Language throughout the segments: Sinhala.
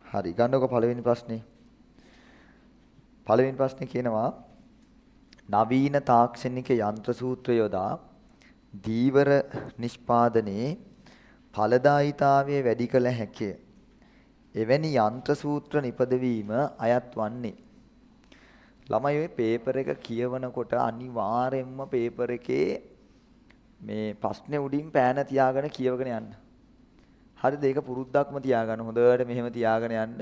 හරි. ගන්නකො පළවෙනි ප්‍රශ්නේ. පළවෙනි ප්‍රශ්නේ කියනවා නවීන තාක්ෂණික යන්ත්‍ර සූත්‍ර යොදා දීවර නිෂ්පාදනයේ ඵලදායීතාවය වැඩි කළ හැකිය. එවැනි යන්ත්‍ර සූත්‍ර නිපදවීම අයත් වන්නේ. ළමයි ඔය පේපර් එක කියවනකොට අනිවාර්යෙන්ම පේපර් එකේ මේ ප්‍රශ්නේ උඩින් පෑන තියාගෙන කියවගෙන යන්න. හරිද? ඒක පුරුද්දක්ම තියාගන්න. හොඳට මෙහෙම තියාගෙන යන්න.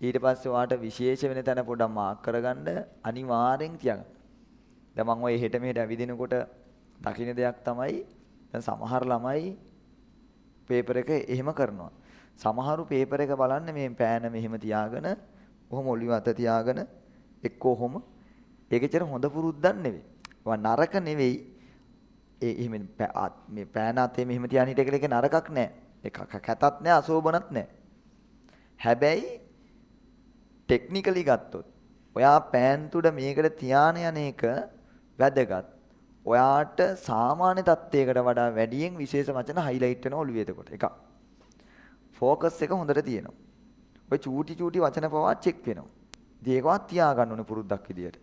ඊට පස්සේ ඔයාට විශේෂ වෙන තැන පොඩ්ඩක් මාක් කරගන්න අනිවාර්යෙන් තියාගන්න. දැන් මම ඔය හෙට මෙහෙට ඇවිදිනකොට දකින්න දෙයක් තමයි දැන් සමහර ළමයි පේපර් එක එහෙම කරනවා. සමහරු පේපර් එක බලන්න මේ පෑන මෙහෙම තියාගෙන ඔහොම ඔලිව අත තියාගෙන එක්ක ඔහොම ඒකේතර හොඳ පුරුද්දක් නෙවෙයි. වා නරක නෙවෙයි. එහෙම මේ පෑන අතේ මෙහෙම තියාන හිට එක නරකක් නෑ. ඒක කැතත් නෑ අශෝභනත් නෑ. හැබැයි ටෙක්නිකලි ගත්තොත් ඔයා පෑන් තුඩ මේකට තියාන යන එක වැදගත්. ඔයාට සාමාන්‍ය තත්ත්වයකට වඩා වැඩියෙන් විශේෂ වචන හයිලයිට් වෙනවා ඔළුවේ එතකොට. එකක්. ફોකස් එක හොඳට තියෙනවා. ඔය චූටි වචන පවා චෙක් වෙනවා. ඉතින් ඒකවත් තියාගන්න ඕනේ පුරුද්දක් විදියට.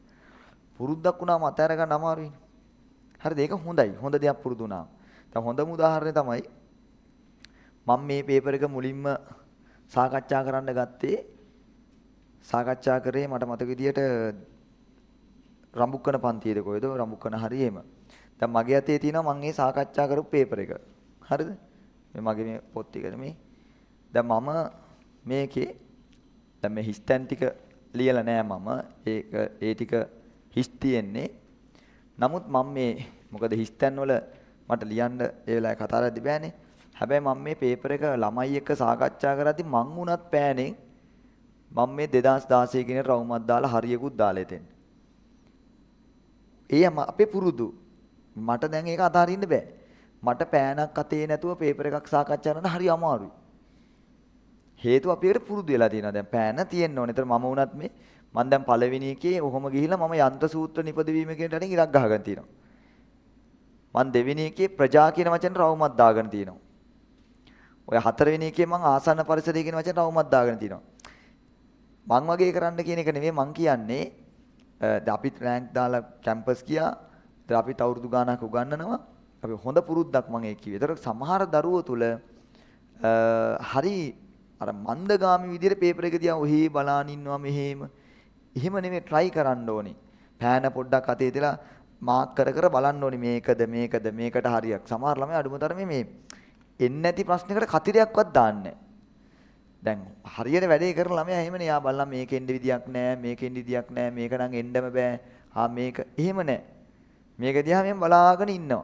පුරුද්දක් වුණාම අතහැර ගන්න අමාරුයි. හරිද? ඒක හොඳයි. හොඳ දෙයක් පුරුදු වුණා. දැන් හොඳම උදාහරණය තමයි මම මේ පේපර් එක මුලින්ම සාකච්ඡා කරන්න ගත්තේ සාකච්ඡා කරේ මට මතක විදියට රඹුක්කන පන්තියේද කොහෙද රඹුක්කන හරි එහෙම. දැන් මගේ අතේ තියෙනවා මම මේ සාකච්ඡා කරපු පේපර් එක. හරිද? මේ මගේ මේ පොත් ටික මේ. දැන් මම මේකේ දැන් මේ හිස්තැන් ටික ලියලා නෑ මම. ඒ ටික හිස් තියෙන්නේ. නමුත් මම මේ මොකද හිස්තැන් වල මට ලියන්න ඒ වෙලාවේ කතා කරද්දි බෑනේ. හැබැයි මම මේ පේපර් එක ළමයි එක්ක සාකච්ඡා කරද්දි මං උනත් පෑනේ මම මේ 2016 කියන රවුමක් දාලා හරියකුත් දාලා එතෙන්. අපේ පුරුදු. මට දැන් ඒක අතාරින්න බෑ. මට පෑනක් අතේ නැතුව පේපර් එකක් සාකච්ඡා කරන්න හරි අමාරුයි. හේතුව අපි ඒකට පුරුදු වෙලා තියෙනවා. දැන් පෑන තියෙන්න ඕනේ. ඒතර මම වුණත් මේ මම දැන් පළවෙනි එකේ ඔහොම ගිහිල්ලා මම යන්ත්‍ර සූත්‍ර නිපදවීම කියන ටෙන් ඉරක් ගහගෙන තියෙනවා. මම දෙවෙනි එකේ ප්‍රජා කියන වචන රවුමක් දාගෙන තියෙනවා. ඔය හතරවෙනි එකේ මම ආසන්න පරිසරය කියන වචන රවුමක් දාගෙන තියෙනවා. මං වගේ කරන්න කියන එක නෙමෙයි මං කියන්නේ දැන් අපිත් රෑන්ක් දාලා කැම්පස් ගියා. ඒතර අපිත් අවුරුදු ගාණක් උගන්වනවා. අපි හොඳ පුරුද්දක් මං ඒ කිව්වේ. ඒතර සමහර දරුවෝ තුල හරි අර මන්දගාමි විදිහට පේපර් එක දිහා ඔහි බලාන ඉන්නවා මෙහෙම. එහෙම නෙමෙයි try කරන්න ඕනේ. පෑන පොඩ්ඩක් අතේ තියලා මාක් කර බලන්න ඕනේ මේකද මේකට හරියක්. සමහර ළමයි අඩුම තරමේ මේ එන්නේ නැති ප්‍රශ්නයකට කතිරයක්වත් දාන්නේ නැහැ. දැන් හරියට වැඩේ කරන ළමයා එහෙමනේ යා බලලා මේකෙන් විදියක් නැහැ මේකෙන් විදියක් නැහැ මේක නම් එන්නම බෑ මේක එහෙම නැහැ මේක දිහා මෙහෙම බලාගෙන ඉන්නවා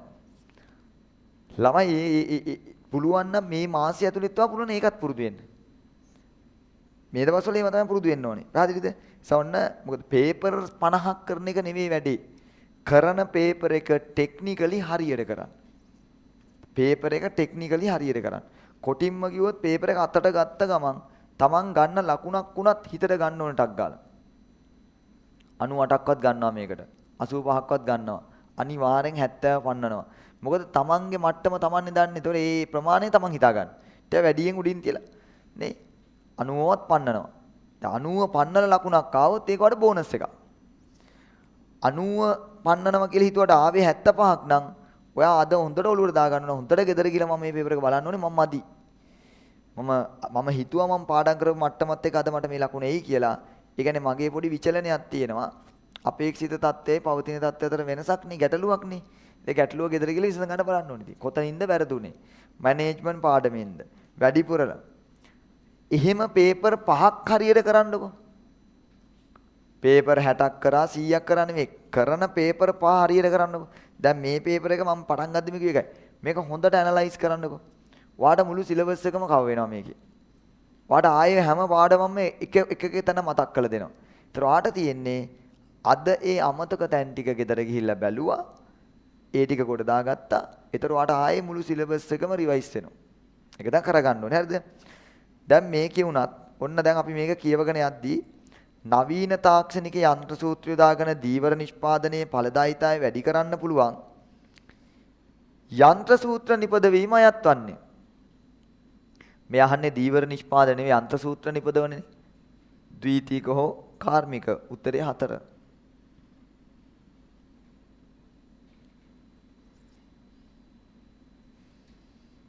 ළමයි පුළුවන් නම් මේ මාසය ඇතුළතව පුළුවන් ඒකත් පුරුදු වෙන්න මේ දවස්වල ඒව තමයි පුරුදු වෙන්න ඕනේ පැහැදිලිද සවන්න මොකද පේපර් 50ක් කරන එක නෙවෙයි වැඩේ කරන පේපර් එක ටෙක්නිකලි හරියට කරන්න පේපර් එක ටෙක්නිකලි හරියට කරන්න කොටින්ම කිව්වොත් පේපර් එක අතට ගත්ත ගමන් තමන් ගන්න ලකුණක් වුණත් හිතට ගන්න ඕන ටක් ගාලා 98ක්වත් ගන්නවා මේකට 85ක්වත් ගන්නවා අනිවාර්යෙන් 70 පන්නනවා මොකද තමන්ගේ මට්ටම තමන්නේ දන්නේ ඒතකොට ඒ ප්‍රමාණය තමන් හිතා ගන්න ඊට වැඩියෙන් උඩින් තියලා නේ 90වත් පන්නනවා දැන් 90 පන්නන ලකුණක් ආවොත් ඒක වඩා බෝනස් එකක් 90 පන්නනවා කියලා හිතුවට ආවේ 75ක් නම් ඔයා අද හොඳට ඔලුවට දා ගන්න ඕන හොඳට ගෙදර ගිහලා මම මේ පේපර් එක බලන්න ඕනේ මම මදි මම හිතුවා මම පාඩම් කරපු මට්ටමත් එක්ක අද මට මේ ලකුණ එයි කියලා. ඒ කියන්නේ මගේ පොඩි විචලනයක් තියෙනවා. අපේක්ෂිත තත්ත්වයේ පවතින තත්ත්වය අතර වෙනසක් නේ ගැටලුවක් නේ. ඒ ගැටලුව ගෙදර ගිහලා ඉස්සන ගන්න බලන්න ඕනේ. ඉතින් කොතනින්ද වැරදුනේ? මැනේජ්මන්ට් පාඩමෙන්ද? වැඩිපුරල. එහෙම පේපර් 5ක් හරියට කරන්නකො. පේපර් 60ක් කරා 100ක් කරා නෙමෙයි. කරන පේපර් 5 හරියට කරන්නකො. දැන් මේ පේපර් එක මම පටන් ගද්දිම කිව්ව එකයි. මේක හොඳට ඇනලයිස් කරන්නකො. වාට මුළු සිලබස් එකම කව වෙනවා මේකේ. වාට ආයේ හැම පාඩමක්ම එක තැන මතක් කරලා දෙනවා. ඒතර වාට තියෙන්නේ අද ඒ අමතක තැන් ටික ගෙදර ගිහිල්ලා බැලුවා. ඒ ටික කොට දාගත්තා. ඒතර වාට ආයේ මුළු සිලබස් එකම රිවයිස් වෙනවා. ඒක දැන් කරගන්න ඕනේ. හරිද? දැන් මේකේ උනත් ඔන්න දැන් අපි මේක කියවගෙන යද්දී නවීන තාක්ෂණික යන්ත්‍ර සූත්‍රය දාගෙන දීවර නිෂ්පාදනයේ ඵලදායීතාවය වැඩි කරන්න පුළුවන් යන්ත්‍ර සූත්‍ර නිපදවීම අයත් වන්නේ මේ අහන්නේ දීවර නිෂ්පාද නෙවෙයි අන්ත සූත්‍ර නිපදවන්නේ. ද්විතීක හෝ කාර්මික. උත්තරේ 4.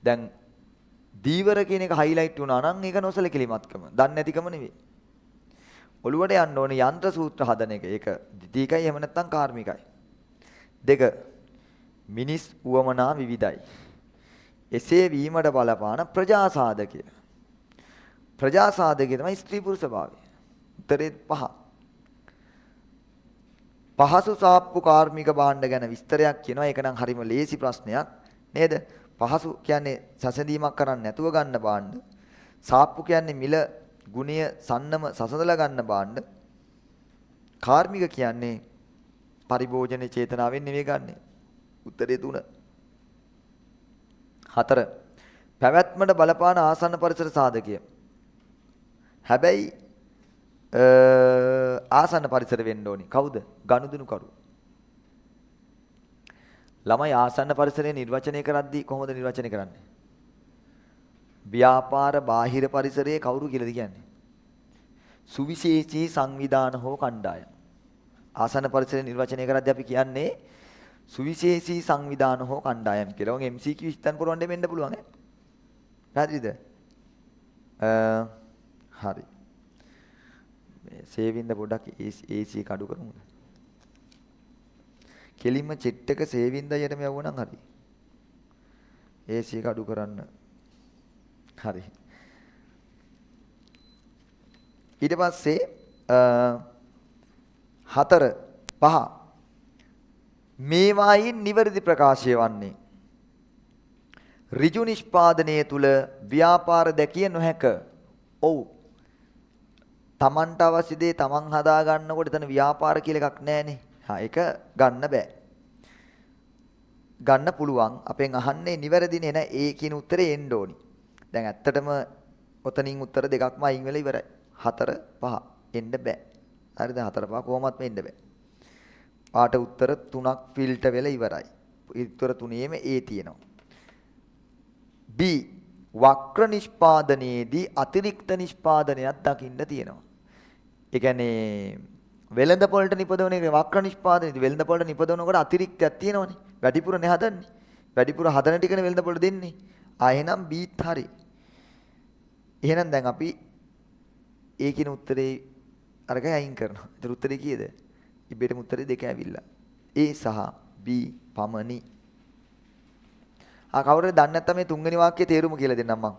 දැන් දීවර කියන එක highlight වුණා නම් ඒක නොසලකලිමත්කම. දන්නේ නැතිකම නෙවෙයි. ඔළුවට යන්න ඕනේ යන්ත්‍ර සූත්‍ර හදන එක. ඒක ද්විතීකයි එහෙම නැත්නම් කාර්මිකයි. 2. මිනිස් උවමනා විවිධයි. එසේ වීමට බලපාන ප්‍රජාසාධකය. ප්‍රජාසාධකය තමයි ස්ත්‍රී පුරුෂ භාවය. උත්තරේ 5. පහසු සාප්පු කාර්මික භාණ්ඩ ගැන විස්තරයක් කියනවා. ඒක නම් හරිම ලේසි ප්‍රශ්නයක් නේද? පහසු කියන්නේ සැසඳීමක් කරන්න නැතුව ගන්න භාණ්ඩ. සාප්පු කියන්නේ මිල ගුණය සන්නම සසඳලා ගන්න භාණ්ඩ. කාර්මික කියන්නේ පරිභෝජන චේතනාවෙන් නෙවෙයි ගන්නෙ. උත්තරේ 3. 4. පැවැත්මට බලපාන ආසන්න පරිසර සාධකය. හැබැයි ආසන්න පරිසර වෙන්න ඕනි. කවුද? ගනුදෙනු කරු. ළමයි ආසන්න පරිසරය නිර්වචනය කරද්දී කොහොමද නිර්වචනය කරන්නේ? ව්‍යාපාර බාහිර පරිසරයේ කවුරු කියලාද කියන්නේ? සුවිශේෂී සංවිධාන හෝ කණ්ඩායම්. ආසන්න පරිසරය නිර්වචනය කරද්දී අපි කියන්නේ සුවිශේෂී සංවිධාන හෝ කණ්ඩායම් කියලා. ඔය MCQ ඉස්තන් පුරවන්න වෙන්න පුළුවන් ඈ. පැහැදිලිද? හරි. මේ සේවින්ද පොඩක් AC එක අඩු කරමුද? කෙලින්ම චෙට් එක සේවින්දයටම යවුවනම් හරි. AC එක අඩු කරන්න. හරි. ඊට පස්සේ 4 5 මේවායින් නිවැරදි ප්‍රකාශය වන්නේ ඍජු නිෂ්පාදනයේ තුල ව්‍යාපාර දැකිය නොහැක. ඔව්. Tamanට අවශ්‍ය දේ Taman හදා ගන්නකොට එතන ව්‍යාපාර කියලා එකක් නැහැනේ. ඒක ගන්න බෑ. ගන්න පුළුවන්. අපෙන් අහන්නේ නිවැරදිනේ නෑ. ඒ කියන උත්තරේ එන්න ඕනි. දැන් ඇත්තටම ඔතනින් උත්තර දෙකක්ම අයින් වෙලා ඉවරයි. 4 5 එන්න බෑ. හරිද? 4 5 කොහොමත් මෙන්න බෑ. පාට උත්තර 3ක් ෆිල්ටර් වෙලා ඉවරයි. උත්තර 3ේම ඒ තියෙනවා. B වක්‍ර නිෂ්පාදනයේදී අතිරික්ත නිෂ්පාදනයක් දකින්න තියෙනවා. ඒ කියන්නේ වෙළඳ පොළට නිපදවන එක වක්‍ර නිෂ්පාදනයේදී වෙළඳ පොළට නිපදවනකොට අතිරික්තයක් තියෙනවනේ. වැඩිපුරනේ හදන්නේ. වැඩිපුර හදන ටිකනේ වෙළඳ පොළට දෙන්නේ. එහෙනම් Bත් හරි. එහෙනම් දැන් අපි ඒ කියන උත්තරේ අරගෙන අයින් කරනවා. ඒතර උත්තරේ කීයද? ඉබේටම උත්තරේ දෙක ඇවිල්ලා. A සහ B පමණි. කවුරුද දන්නේ නැත්නම් මේ තුන්වෙනි වාක්‍යයේ තේරුම කියලා දෙන්නම් මම.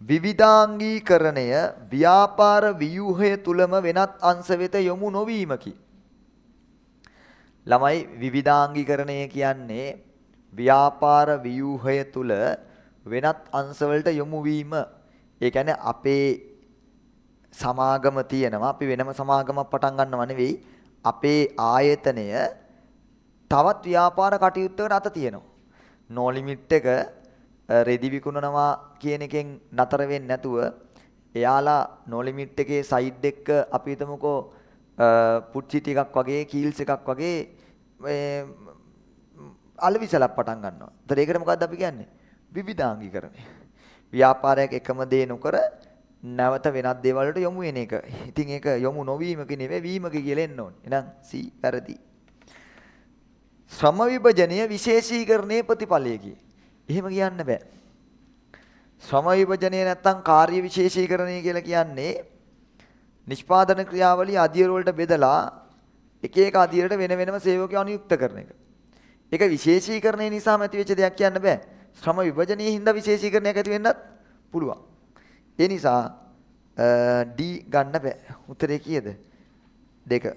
විවිධාංගීකරණය ව්‍යාපාර ව්‍යුහය තුලම වෙනත් අංශ වෙත යොමු නොවීමකි. ළමයි විවිධාංගීකරණය කියන්නේ ව්‍යාපාර ව්‍යුහය තුල වෙනත් අංශ වලට යොමු වීම. ඒ කියන්නේ අපේ සමාගම තියෙනවා. අපි වෙනම සමාගමක් පටන් ගන්නව නෙවෙයි. අපේ ආයතනය තවත් ව්‍යාපාර කටයුත්තකට අත තියෙනවා. නෝ ලිමිට් එක රෙදි විකුණනවා කියන එකෙන් නතර වෙන්නේ නැතුව එයාලා නෝ ලිමිට් එකේ සයිඩ් එක අපි හිතමුකෝ පුච්චි ටිකක් වගේ කීල්ස් එකක් වගේ අලවිසලක් පටන් ගන්නවා. ඒතර ඒකට මොකද්ද අපි කියන්නේ? විවිධාංගීකරණය. ව්‍යාපාරයක් එකම දේ නොකර නැවත වෙනත් දේවල් වලට යොමු වෙන එක. ඉතින් ඒක යොමු නොවීමක නෙවෙයි වීමක කියලා එන්න ඕනේ. එහෙනම් C වැරදි. ශ්‍රම විභජනය විශේෂීකරණයේ ප්‍රතිඵලයකි. එහෙම කියන්න බෑ. ශ්‍රම විභජනය නැත්තම් කාර්ය විශේෂීකරණය කියලා කියන්නේ නිෂ්පාදන ක්‍රියාවලිය අධීර වලට බෙදලා එක එක අධීරට වෙන වෙනම සේවකයෝ අනුයුක්ත කරන එක. ඒක විශේෂීකරණය නිසාම ඇති වෙච්ච දෙයක් කියන්න බෑ. ශ්‍රම විභජනයේ හින්දා විශේෂීකරණයක් ඇති වෙන්නත් පුළුවන්. ඒ නිසා D ගන්න බෑ. උත්තරේ කීයද? 2.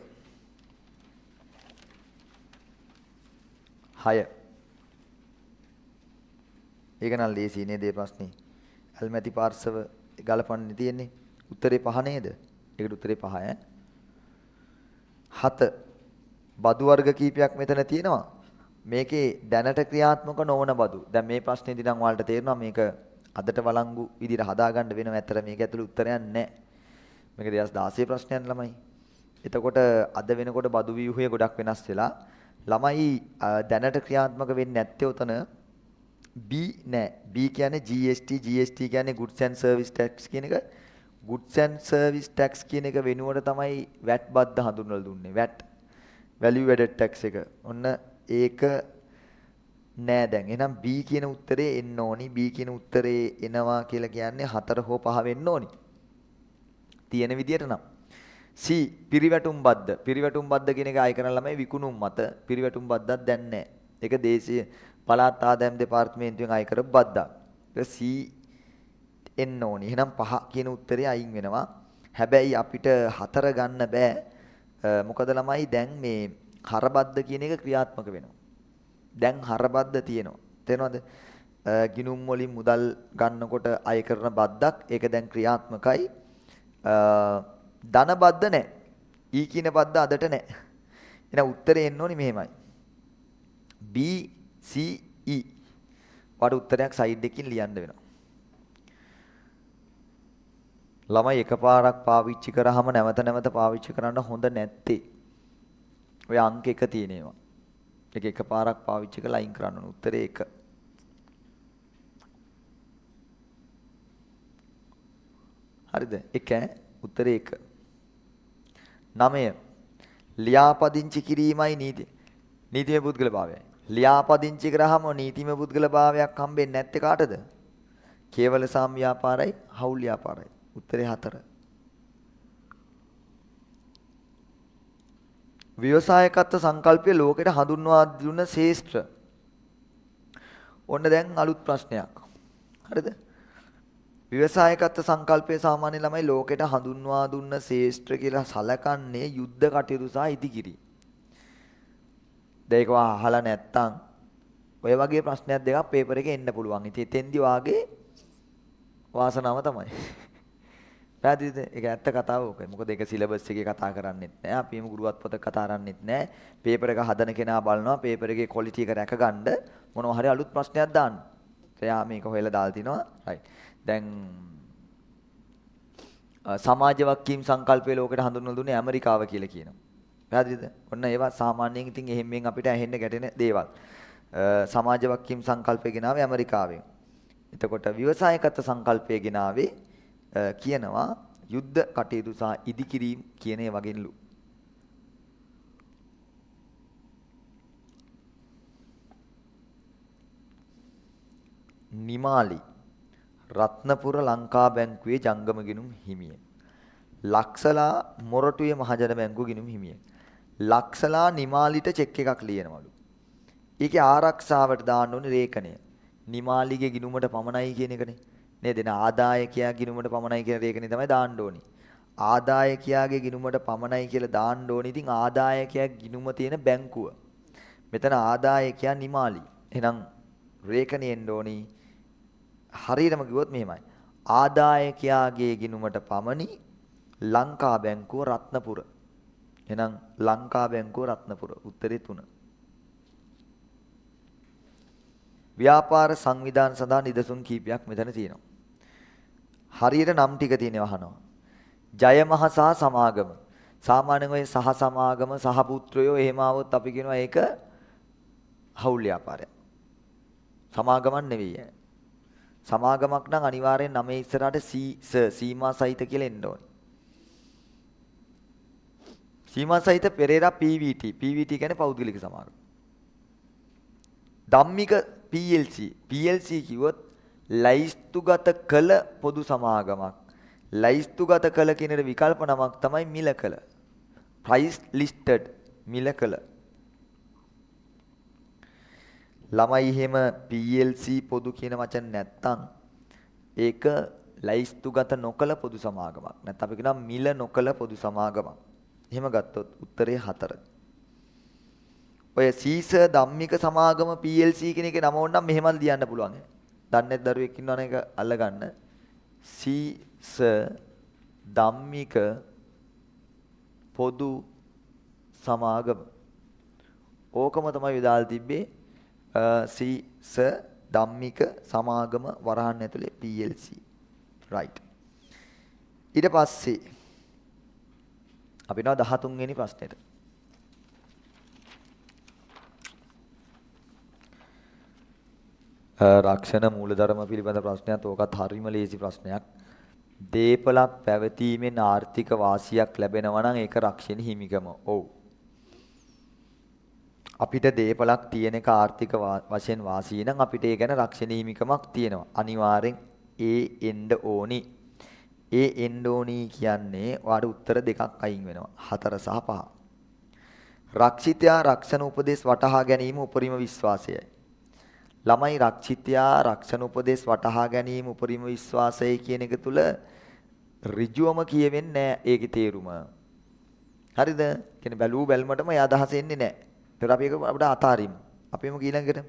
6. ඒක නම් ලේසි නේද මේ ප්‍රශ්නේ? ඇල්මැති පාර්ශව ගලපන්නේ තියෙන්නේ. උත්තරේ 5 නේද? ඒකට උත්තරේ 5 ඈ. 7. බදු වර්ග කීපයක් මෙතන තියෙනවා. මේකේ දැනට ක්‍රියාත්මක නොවන බදු. දැන් මේ ප්‍රශ්නේදී නම් ඔයාලට තේරෙනවා මේක අදට වළංගු විදිහට හදාගන්න වෙනව. ඇත්තට මේක ඇතුළේ උත්තරයක් නැහැ. මේක 2016 ප්‍රශ්නයක් ළමයි. එතකොට අද වෙනකොට බදු ව්‍යුහය ගොඩක් වෙනස් වෙලා ළමයි දැනට ක්‍රියාත්මක වෙන්නේ නැත්තේ උතන B නෑ. B කියන්නේ GST කියන්නේ goods and service tax කියන එක. goods and service tax කියන එක වෙනුවට තමයි VAT බද්ද හඳුන්වලා දුන්නේ. VAT value added tax එක. ඔන්න ඒක නෑ දැන්. එහෙනම් B කියන උත්තරේ එන්න ඕනි. B කියන උත්තරේ එනවා කියලා කියන්නේ 4 හෝ 5 වෙන්න ඕනි. තියෙන විදියට නම්. C පිරිවැටුම් බද්ද. පිරිවැටුම් බද්ද කියන එක අය කරන ළමයි විකුණුම් මත. පිරිවැටුම් බද්දක් දැන් නෑ. ඒක දේශීය පළාත් ආදායම් දෙපාර්තමේන්තුවෙන් අය කරපු බද්දක්. ඒක C එන්න ඕනි. එහෙනම් 5 කියන උත්තරේ අයින් වෙනවා. හැබැයි අපිට 4 ගන්න බෑ. මොකද ළමයි දැන් මේ හරබද්ද කියන එක ක්‍රියාත්මක වෙනවා. දැන් හරබද්ද තියෙනවා. තේරෙනවද? ගිනුම් වලින් මුදල් ගන්නකොට අය කරන බද්දක් ඒක දැන් ක්‍රියාත්මකයි. ධන බද්ද නැහැ. ඊ කියන බද්ද අදට නැහැ. එහෙනම් උත්තරේ එන්න ඕනි මෙහෙමයි. B C E. වට උත්තරයක් සයිඩ් එකකින් ලියන්න වෙනවා. ළමයි එකපාරක් පාවිච්චි කරාම නැවත නැවත පාවිච්චි කරන්න හොඳ නැත්තේ. ඔය අංක 1 තියෙනවා. ඒක එකපාරක් පාවිච්චි කරලා අයින් කරන්න ඕන. උත්තරේ 1. හරිද? 1 උත්තරේ 1. 9. ලියාපදිංචි කිරීමයි නීතිමය පුද්ගලභාවයයි. ලියාපදිංචි කරාම නීතිමය පුද්ගලභාවයක් හම්බෙන්නේ නැත්තේ කාටද? කේවල සාම ව්‍යාපාරයි, හවුල් ව්‍යාපාරයි. උත්තරේ 4. ව්‍යවසායකත්ව සංකල්පය ලෝකෙට හඳුන්වා දුන්න ශේෂ්ත්‍ර. ඔන්න දැන් අලුත් ප්‍රශ්නයක්. හරිද? ව්‍යවසායකත්ව සංකල්පය සාමාන්‍ය ළමයි ලෝකෙට හඳුන්වා දුන්න ශේෂ්ත්‍ර කියලා සලකන්නේ යුද්ධ කටයුතු සහ ඉදිකිරි. දෙයක අහලා නැත්තම් ඔය වගේ ප්‍රශ්නයක් දෙකක් පේපර් එකේ එන්න පුළුවන්. ඉතින් එතෙන්දි වාගේ වාසනාව තමයි. පැහැදිලිද? ඒක ඇත්ත කතාව ඕකයි. මොකද ඒක සිලබස් එකේ කතා කරන්නේත් නෑ. අපිම ගුරුවත් පොත කතා කරන්නේත් නෑ. පේපර් එක හදන කෙනා බලනවා පේපර් එකේ ක්වොලිටි එක රැකගන්න මොනවා හරි අලුත් ප්‍රශ්නයක් දාන්න. එයා මේක හොයලා දාලා තිනවා. රයිට්. දැන් සමාජ වක්කීම් සංකල්පය ලෝකෙට හඳුන්වලා දුන්නේ ඇමරිකාව කියලා කියනවා. පැහැදිලිද? ඔන්න ඒවා සාමාන්‍යයෙන් ඉතින් එහෙම්ෙන් අපිට ඇහෙන්න ගැටෙන දේවල්. සමාජ වක්කීම් සංකල්පය ගෙනාවේ ඇමරිකාවෙන්. එතකොට ව්‍යවසායකත්ව සංකල්පය ගෙනාවේ කියනවා යුද්ධ කටයුතු සහ ඉදිකිරීම් කියන ඒ වගේලු. නිමාලි රත්නපුර ලංකා බැංකුවේ ජංගම ගිණුම් හිමිය. ලක්සලා මොරටුවේ මහජන බැංකුව ගිණුම් හිමිය. ලක්සලා නිමාලිට චෙක් එකක් ලියනවලු. ඒකේ ආරක්ෂාවට දාන්න ඕනේ රේඛනය. නිමාලිගේ ගිණුමට පමණයි කියන එකනේ. නේද? එන ආදායකයා ගිණුමට පමණයි කියන රේඛනේ තමයි දාන්න ඕනේ. ආදායකයාගේ ගිණුමට පමණයි කියලා දාන්න ඕනේ. ඉතින් ආදායකයා ගිණුම තියෙන බැංකුව. මෙතන ආදායකයා නිමාලි. එහෙනම් රේඛනේ එන්න ඕනි. හරියටම කිව්වොත් මෙහෙමයි. ආදායකයාගේ ගිණුමට පමණි ලංකා බැංකුව රත්නපුර. එහෙනම් ලංකා බැංකුව රත්නපුර. උත්තරේ 3. ව්‍යාපාර සංවිධාන සඳහා නිදසුන් කීපයක් මෙතන තියෙනවා. හරියට නම් ටික තියෙනවා අහනවා. ජයමහ සහ සමාගම. සාමාන්‍යයෙන් ඔය සහ සමාගම සහ පුත්‍රයෝ එහෙම આવොත් අපි කියනවා ඒක හවුල් ව්‍යාපාරයක්. සමාගමක් නෙවෙයි. සමාගමක් නම් අනිවාර්යෙන් නමේ ඉස්සරහට සීමා සහිත කියලා එන්න ඕනේ. සීමා සහිත පෙරේරා PVT. PVT කියන්නේ පෞද්ගලික සමාගම. ධම්මික PLC. PLC කිව්වොත් ලයිස්තුගත කළ පොදු සමාගමක්. ලයිස්තුගත කළ කියන විකල්ප නමක් තමයි මිලකල. price listed මිලකල. ළමයි එහෙම PLC පොදු කියන වචන නැත්තම් ඒක ලයිස්තුගත නොකළ පොදු සමාගමක්. නැත්නම් අපි කියනවා මිල නොකළ පොදු සමාගමක්. එහෙම ගත්තොත් උත්තරේ 4. ඔය සීස ධම්මික සමාගම PLC කියන එකේ නම ඕනනම් මෙහෙමත් ලියන්න පුළුවන්. දන්නේ දරුවෙක් ඉන්නවනේ ඒක අල්ලගන්න. සීස ධම්මික පොදු සමාගම. ඕකම තමයි විදාල් තිබ්බේ. සීස ධම්මික සමාගම වරහන් ඇතුලේ PLC. right. ඊට පස්සේ අපි යනවා 13 වෙනි ප්‍රශ්නෙට. රක්ෂණ මූලධර්ම පිළිබඳ ප්‍රශ්නයක් ඕකත් හරිම ලේසි ප්‍රශ්නයක්. දීපලක් පැවතීමෙන් ආර්ථික වාසියක් ලැබෙනවා නම් ඒක රක්ෂණ හිමිකම. ඔව්. අපිට දීපලක් තියෙන එක ආර්ථික වශයෙන් වාසී නම් අපිට ඒ ගැන රක්ෂණ හිමිකමක් තියෙනවා. අනිවාර්යෙන් ඒ එන්න ඕනි. ඒ එන්න ඕනි කියන්නේ ඔයාට උත්තර දෙකක් අයින් වෙනවා. 4 සහ 5. රක්ෂිතයා රක්ෂණ උපදේශ වටහා ගැනීම උපරිම විශ්වාසයයි. ළමයි රක්ෂිතයා රක්ෂණ උපදේශ වටහා ගැනීම උපරිම විශ්වාසයයි කියන එක තුල ඍජුවම කියවෙන්නේ නැහැ ඒකේ තේරුම. හරිද? කියන්නේ බැලූ බැල්මටම ඒ අදහස එන්නේ නැහැ. ඒතර අපි ඒක අපිට අතාරිමු. අපිම ඊළඟට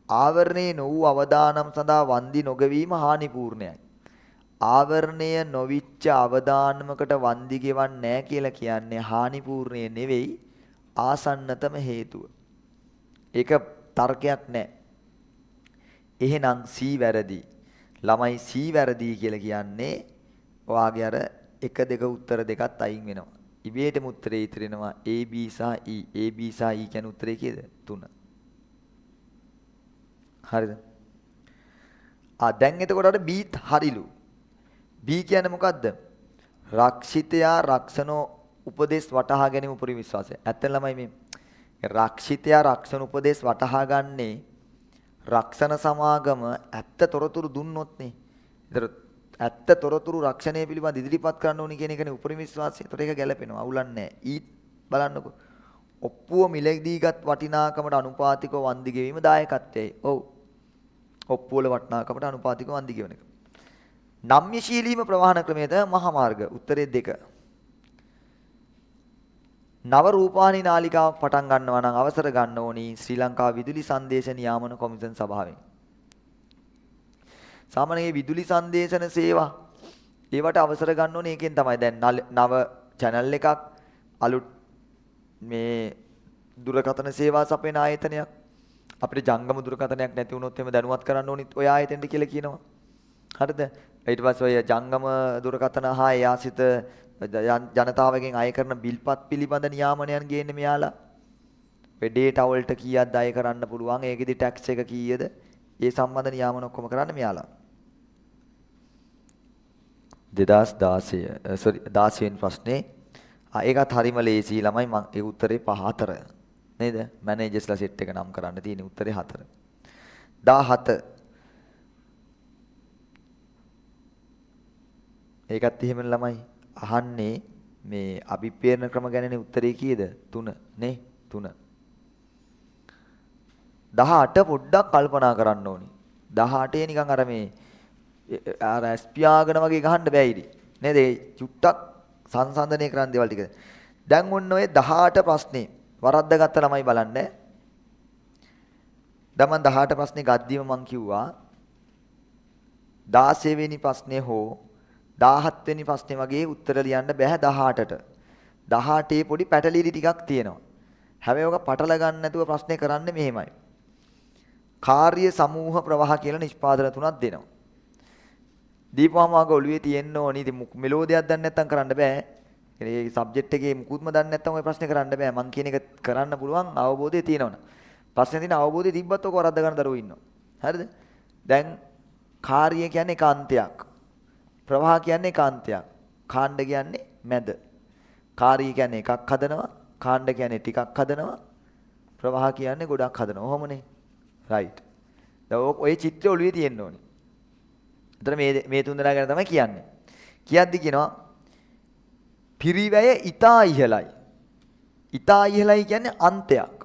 ආවරණේ නො වූ අවදානම් සඳහා වන්දි නොගවීම හානිපූර්ණයයි. ආවරණය නොවිච්ච අවදානමකට වන්දි ගෙවන්නේ නැහැ කියලා කියන්නේ හානිපූර්ණය නෙවෙයි ආසන්නතම හේතුව. ඒක තර්කයක් නැහැ. එහෙනම් C වැරදි. ළමයි C වැරදි කියලා කියන්නේ ඔයාගේ අර 1 2 උත්තර දෙකත් අයින් වෙනවා. ඉබේටම උත්තරේ ඉතිරෙනවා A B සහ E. A B සහ E කියන උත්තරේ කීයද? 3. හරිද? දැන් එතකොට අර B හරිලු. B කියන්නේ මොකද්ද? රක්ෂිතයා රක්ෂණ උපදේශ වටහා ගැනීම උපරිම විශ්වාසය. ඇත්තට ළමයි මේ රක්ෂිතයා රක්ෂණ උපදේශ වටහා ගන්නේ රක්ෂණ සමාගම ඇත්ත තොරතුරු දුන්නොත් නේ. ඒතර ඇත්ත තොරතුරු රක්ෂණය පිළිබඳ ඉදිරිපත් කරන්න ඕනි කියන එකනේ උපරිම විශ්වාසය. ඒතර ඒක ගැලපෙනවා. අවුලක් නැහැ. ඊත් බලන්නකෝ. ඔප්පුව මිලදීගත් වටිනාකමට අනුපාතිකව වන්දි ගෙවීම දායකත්වයයි. ඔව්. ඔප්පුව වල වටිනාකමට අනුපාතිකව වන්දි ගෙවන එක. නම්‍යශීලීම ප්‍රවාහන ක්‍රමයේද මහා මාර්ග. උත්තරේ 2. නව රූපවාහිනී නාලිකාවක් පටන් ගන්නවා නම් අවසර ගන්න ඕනි ශ්‍රී ලංකා විදුලි සංදේශ නියාමන කොමිෂන් සභාවෙන්. සාමාන්‍යයෙන් විදුලි සංදේශන සේවා ඒවට අවසර ගන්න ඕනේ ඒකෙන් තමයි. දැන් නව channel එකක් අලුත් මේ දුරකථන සේවා සපයන ආයතනයක් අපිට ජංගම දුරකථනයක් නැති වුණොත් එහෙම දැනුවත් කරන්න ඕනිත් ඔය ආයතනෙට කියලා කියනවා. හරිද? ඊට පස්සේ ඔය ජංගම දුරකථන හා ඒ ආසිත ජනතාවගෙන් අය කරන බිල්පත් පිළිබඳ නියාමනයන් ගේන්නේ මෙයාලා. ඔය ඩේටා වලට කීයක්ද අය කරන්න පුළුවන්, ඒකෙදි ටැක්ස් එක කීයද? ඒ සම්බන්ධ නියාමන ඔක්කොම කරන්නේ මෙයාලා. 16 වෙනි ප්‍රශ්නේ. ඒකත් හරිම ලේසි ළමයි. මම ඒ උත්තරේ 4 නේද? මැනේජර්ස්ලා සෙට් එක නම් කරන්න තියෙන උත්තරේ 4. 17. ඒකත් එහෙම ළමයි. අහන්නේ මේ අභිප්‍රේරණ ක්‍රම ගැනනේ. උත්තරේ කීයද? 3 නේ? 3. 18 පොඩ්ඩක් කල්පනා කරන්න ඕනි. 18 නිකන් අර මේ අර ස්පියාගෙන වගේ ගහන්න බෑයිරි නේද? ඒ චුට්ටක් සංසන්දනය කරන්න දේවල් ටික. දැන් ඔන්න ඔය 18 ප්‍රශ්නේ වරද්දාගත්ත ළමයි බලන්න. දැන් මම 18 ප්‍රශ්නේ ගද්දීම මම කිව්වා 16 වෙනි ප්‍රශ්නේ හෝ 17 වෙනි ප්‍රශ්නේ වගේ උත්තර ලියන්න බෑ 18ට. 18 පොඩි පැටලිලි ටිකක් තියෙනවා. හැබැයි ඔක පටල ගන්න නැතුව ප්‍රශ්නේ කරන්නේ මෙහෙමයි. කාර්ය සමූහ ප්‍රවාහ කියලා නිෂ්පාදන තුනක් දෙනවා. දීපුවාම ආග ඔළුවේ තියෙන්න ඕනි. ඉතින් මෙලෝදියක් දන්නේ නැත්නම් කරන්න බෑ. ඒ සබ්ජෙක්ට් එකේ මුකුත්ම දන්නේ නැත්නම් ඔය ප්‍රශ්නේ කරන්න බෑ. මං කියන එක කරන්න පුළුවන් අවබෝධය තියෙනවනේ. ප්‍රශ්නේ තියෙන අවබෝධය තිබ්බත් ඔක වරද්ද ගන්න දරුවෝ ඉන්නවා. හරිද? දැන් කාර්ය කියන්නේ ඒකාන්තයක්. ප්‍රවාහ කියන්නේ ඒකාන්තයක්. කාණ්ඩ කියන්නේ මැද. කාර්ය කියන්නේ එකක් හදනවා. කාණ්ඩ කියන්නේ ටිකක් හදනවා. ප්‍රවාහ කියන්නේ ගොඩක් හදනවා. ඔහොමනේ. රයිට්. දැන් ඔය චිත්‍රය ඔළුවේ තියෙන්න ඕනේ. එතන මේ තුන් දෙනා ගැන තමයි කියන්නේ. කියද්දි කියනවා පිරිවැය ඊතා ඉහළයි. ඊතා ඉහළයි කියන්නේ අන්තයක්.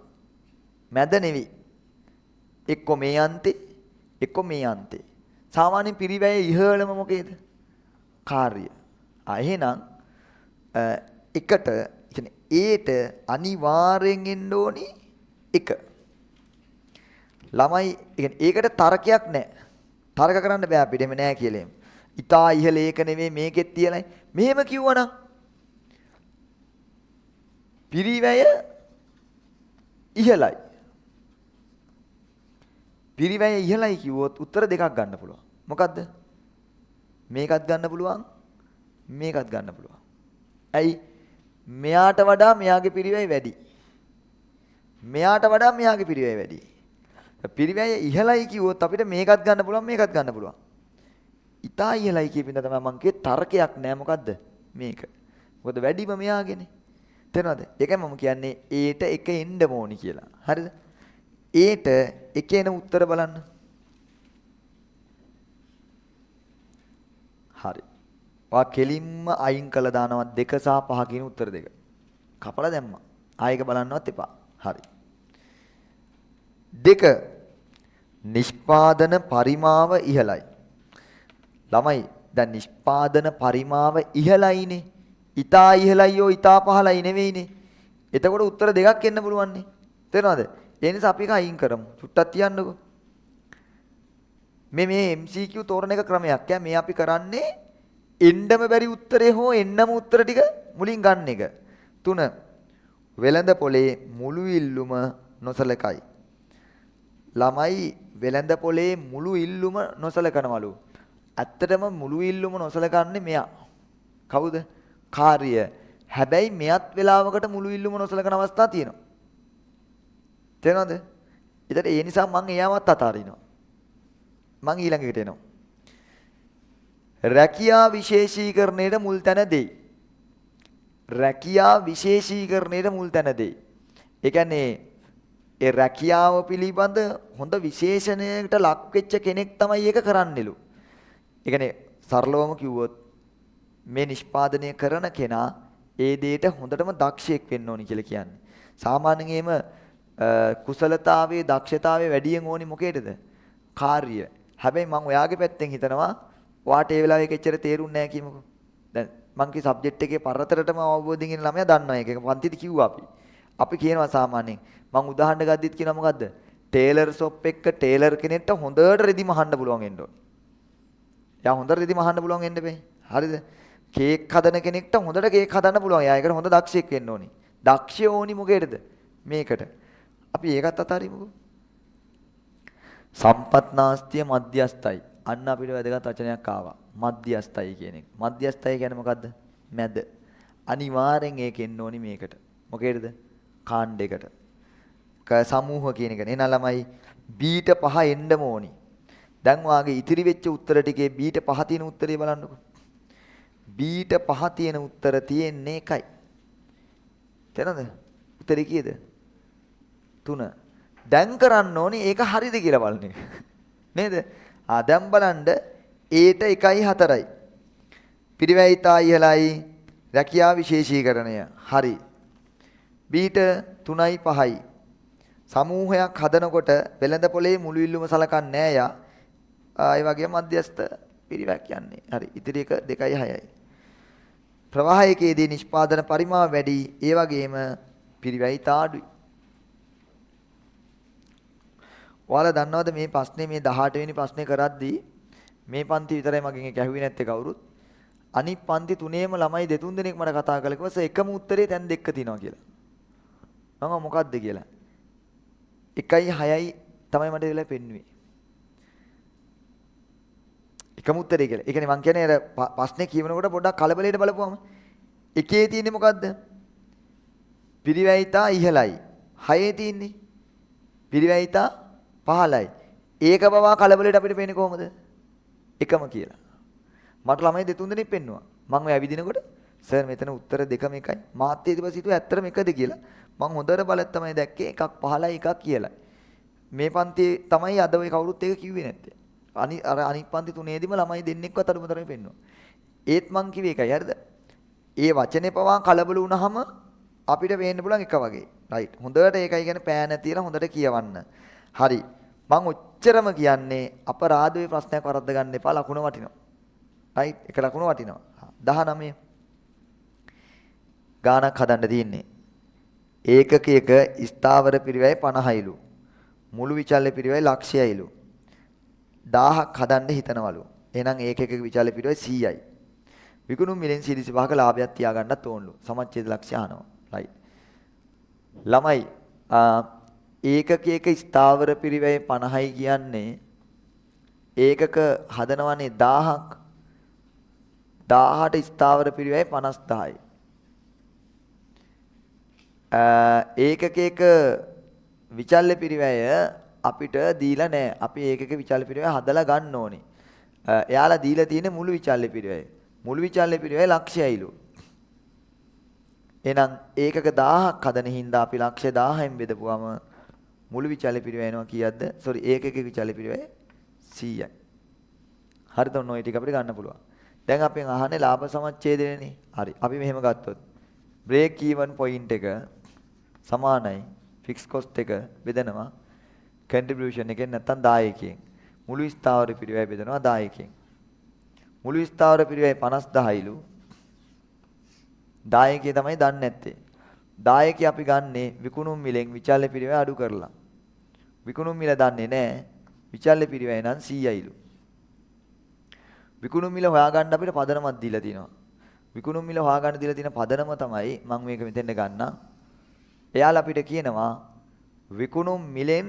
මැද නෙවෙයි. එක්ක මේ අන්තේ, එක්ක මේ අන්තේ. සාමාන්‍යයෙන් පිරිවැය ඉහළම මොකේද? කාර්ය. එහෙනම් එකට කියන්නේ ඒට අනිවාර්යෙන් එන්න ඕනි 1. ළමයි ඒකට තර්කයක් නැහැ. තර්ක කරන්න බෑ අපිට. එමෙ නෑ කියලා. ඊතා ඉහළ ඒක නෙමෙයි මේකෙත් තියලයි. මෙහෙම කිව්වනම් පිරිවැය ඉහළයි. පිරිවැය ඉහළයි කිව්වොත් උත්තර දෙකක් ගන්න පුළුවන්. මොකද්ද? මේකත් ගන්න පුළුවන්. මේකත් ගන්න පුළුවන්. ඇයි? මෙයාට වඩා මෙයාගේ පිරිවැය වැඩි. මෙයාට වඩා මෙයාගේ පිරිවැය වැඩි. පිරිවැය ඉහළයි කිව්වොත් අපිට මේකත් ගන්න පුළුවන් මේකත් ගන්න පුළුවන්. ඉතා ඉහළයි කියපින්ද තමයි මං කියේ තර්කයක් නෑ මොකද්ද මේක. මොකද වැඩිම මෙයාගේනේ. තේරෙනවද? ඒකයි මම කියන්නේ ඒට එක එන්න ඕනි කියලා. හරිද? ඒට එක එන උත්තර බලන්න. හරි. වා කෙලින්ම අයින් කළා දානවා 2 සහ 5 කියන උත්තර දෙක. කපලා දැම්මා. ආයෙක බලන්නවත් එපා. හරි. 2 නිෂ්පාදන පරිමාව ඉහළයි. ළමයි දැන් නිෂ්පාදන පරිමාව ඉහළයිනේ. ඊටා ඉහළයියෝ ඊටා පහළයි නෙවෙයිනේ. එතකොට උත්තර දෙකක් එන්න පුළුවන්නේ. තේරෙනවද? ඒ නිසා අපි එක අයින් කරමු. චුට්ටක් තියන්නකෝ. මේ MCQ තෝරන එක ක්‍රමයක්. මේ අපි කරන්නේ එන්නම බැරි උත්තරේ හෝ එන්නම උත්තර ටික මුලින් ගන්න එක. 3 වෙළඳ පොලේ මුළු ඉල්ලුම නොසලකයි. ළමයි වෙළඳ පොලේ මුළු ඉල්ලුම නොසලකනවලු. ඇත්තටම මුළු ඉල්ලුම නොසලකන්නේ මෙයා. කවුද? කාර්ය. හැබැයි මෙයත් වෙලාවකට මුළු ඉල්ලුම නොසලකන අවස්ථා තියෙනවා. තේරෙනවද? ඒතර ඒ නිසා මම එයාවත් අතාරිනවා. මම ඊළඟට එනවා. රැකියා විශේෂීකරණයට මුල් තැන දෙයි. රැකියා විශේෂීකරණයට මුල් තැන දෙයි. ඒ කියන්නේ ඒ රැකියාව පිළිබඳ හොඳ විශේෂණයකට ලක් වෙච්ච කෙනෙක් තමයි ඒක කරන්නේලු. ඒ කියන්නේ සරලවම කිව්වොත් මේ නිෂ්පාදනය කරන කෙනා ඒ දෙයට හොඳටම දක්ෂයෙක් වෙන්න ඕනි කියලා කියන්නේ. සාමාන්‍යයෙන් කුසලතාවයේ දක්ෂතාවයේ වැඩියෙන් ඕනි මොකේදද? කාර්ය. හැබැයි මම ඔයාගේ පැත්තෙන් හිතනවා ඔයාට ඒ වෙලාවේ එච්චර තේරුන්නේ නැහැ කියමුකෝ. දැන් මං කි සබ්ජෙක්ට් එකේ පරතරටම අවබෝධයෙන් ඉන්න ළමයා දන්නවා ඒක. පන්තිද කිව්වා අපි. අපි කියනවා සාමාන්‍යයෙන් මං උදාහරණ ගද්දිත් කියනවා මොකද්ද? ටේලර් ෂොප් එක ටේලර් කෙනෙක්ට හොඳට රෙදි මහන්න පුළුවන් වෙන්න ඕනේ. එයා හොඳට රෙදි මහන්න පුළුවන් වෙන්න බෑ. හරිද? කේක් හදන කෙනෙක්ට හොඳට කේක් හදන්න පුළුවන්. එයා ඒකට හොඳ දක්ෂයෙක් වෙන්න ඕනේ. දක්ෂය ඕනි මොකේද? මේකට. අපි ඒකත් අතාරිමුකෝ. සම්පත් නාස්තිය මධ්‍යස්ථයි. අන්න අපිට වැදගත් වචනයක් ආවා. මධ්‍යස්ථයි කියන එක. මධ්‍යස්ථයි කියන්නේ මොකද්ද? මැද. අනිවාර්යෙන් ඒක එන්න ඕනි මේකට. මොකේද? කාණ්ඩයකට. සමූහ කියන එක. එහෙනම් ළමයි බීට 5 එන්නම ඕනි. දැන් වාගේ ඉතිරි වෙච්ච උත්තර ටිකේ බීට 5 තියෙන උත්තරේ බලන්නකෝ. බීට 5 තියෙන උත්තර තියෙන්නේ 1යි. තේරෙනවද? උත්තරේ කීයද? 3. දැන් කරන්න ඕනේ ඒක හරිද කියලා බලන්න එක. නේද? දැන් බලන්න ඒට 1යි 4යි. පිරිවැයිතා ඉහළයි රැකියා විශේෂීකරණය. හරි. බීට 3යි 5යි. සමූහයක් හදනකොට වෙළඳ පොලේ මුළු ඉල්ලුම සලකන්නේ නෑ යා. ඒ වගේම මධ්‍යස්ථ පිරිවැක් යන්නේ. හරි. ඉතිරි එක 2යි 6යි. ප්‍රවාහයකදී නිෂ්පාදන පරිමාව වැඩි. ඒ වගේම පිරිවැයිතා අඩුයි. ඔයාලා දන්නවද මේ ප්‍රශ්නේ මේ 18 වෙනි ප්‍රශ්නේ කරද්දී මේ පන්ති විතරයි මගෙන් ඒක ඇහුවේ නැත්තේ කවුරුත්. අනිත් පන්ති තුනේම ළමයි දෙතුන් දෙනෙක් මට කතා කළා කිව්වස එකම උත්තරේ දැන් දෙක තියෙනවා කියලා. මම මොකද්ද කියලා. 1යි 6යි තමයි මට වෙලා පෙන්නුවේ. එකම උත්තරේ කියලා. ඒ කියන්නේ මං කියන්නේ අර ප්‍රශ්නේ කියවනකොට පොඩ්ඩක් කලබලයට බලපුවම එකේ තියෙන්නේ මොකද්ද? පිරිවැයිතා ඉහළයි. 6ේ තියෙන්නේ පිරිවැයිතා පහළයි. ඒක බවා කලබලයට අපිට පේන්නේ කොහොමද? එකම කියලා. මට ළමයි දෙතුන් දෙනෙක් පෙන්නුවා. මම ඔය ඇවිදිනකොට සර් මෙතන උත්තර දෙකම එකයි. මාත් ඊට පස්සේ හිතුවා ඇත්තටම එකද කියලා. මම හොඳට බලත් තමයි දැක්කේ එකක් පහළයි එකක් කියලා. මේ පන්තියේ තමයි අද ඔය කවුරුත් ඒක කිව්වේ නැත්තේ. අනිත් පන්ති තුනේදීම ළමයි දෙන්නෙක්වත් අඩුමතරමේ පෙන්නුවා. ඒත් මං කිව්වේ එකයි හරිද? ඒ වචනේ පවා කලබල වුණාම අපිට පේන්න පුළුවන් එක වගේ. රයිට්. හොඳට ඒකයි කියන්නේ පෑ නැතිලා හොඳට කියවන්න. හරි. මං ඔච්චරම කියන්නේ අපරාධ ප්‍රශ්නයක් වරද්ද ගන්න එපා ලකුණ වටිනවා. රයිට්. එක ලකුණ වටිනවා. 19 ගානක් හදන්න තියෙන්නේ. ඒකකයක ස්ථාවර පිරිවැය 50යිලු. මුළු විචල්්‍ය පිරිවැය ලක්ෂයයිලු. 1000ක් හදන්න හිතනවලු. එහෙනම් ඒකකයක විචල්්‍ය පිරිවැය 100යි. විකුණුම් මිලෙන් 125ක ලාභයක් තියාගන්නත් ඕනලු. සමච්ඡේද ලක්ෂය අහනවා. රයිට්. ළමයි ඒකකයක ස්ථාවර පිරිවැය 50යි කියන්නේ ඒකක හදනවනේ 1000ක්. 1000ට ස්ථාවර පිරිවැය 50000යි. ඒකකයක විචල්්‍ය පිරිවැය අපිට දීලා නැහැ. අපි ඒකක විචල්්‍ය පිරිවැය හදලා ගන්න ඕනේ. එයාලා දීලා තියෙන මුළු විචල්්‍ය පිරිවැය. මුළු විචල්්‍ය පිරිවැය ලක්ෂයයිලු. එහෙනම් ඒකක 1000ක් හදන හින්දා අපි ලක්ෂය 1000න් බෙදපුවම මුළු විචල්්‍ය පිරිවැය එනවා කීයක්ද? සෝරි ඒකක විචල්්‍ය පිරිවැය 100යි. හරිද? ඔන්න ඔය ටික අපිට ගන්න පුළුවන්. දැන් අපෙන් අහන්නේ ලාභ සමච්ඡේදයනේ. හරි. අපි මෙහෙම ගත්තොත් break even point එක සමානයි fixed cost එක බෙදනවා contribution එකෙන් නැත්තම් 10කින්. මුළු ස්ථාවර පිරිවැය බෙදනවා 10කින්. මුළු ස්ථාවර පිරිවැය 50000යිලු. 10කිය තමයි දන්නේ නැත්තේ. 10කිය අපි ගන්නේ විකුණුම් මිලෙන් විචල්්‍ය පිරිවැය අඩු කරලා. විකුණුම් මිල දන්නේ නැහැ. විචල්්‍ය පිරිවැය නම් 100යිලු. විකුණුම් මිල හොයාගන්න අපිට පදනමක් දීලා තියෙනවා. විකුණුම් මිල හොයාගන්න දීලා තියෙන පදනම තමයි මම මේක මෙතෙන්ද ගන්නම්. එයාලා අපිට කියනවා විකුණුම් මිලෙන්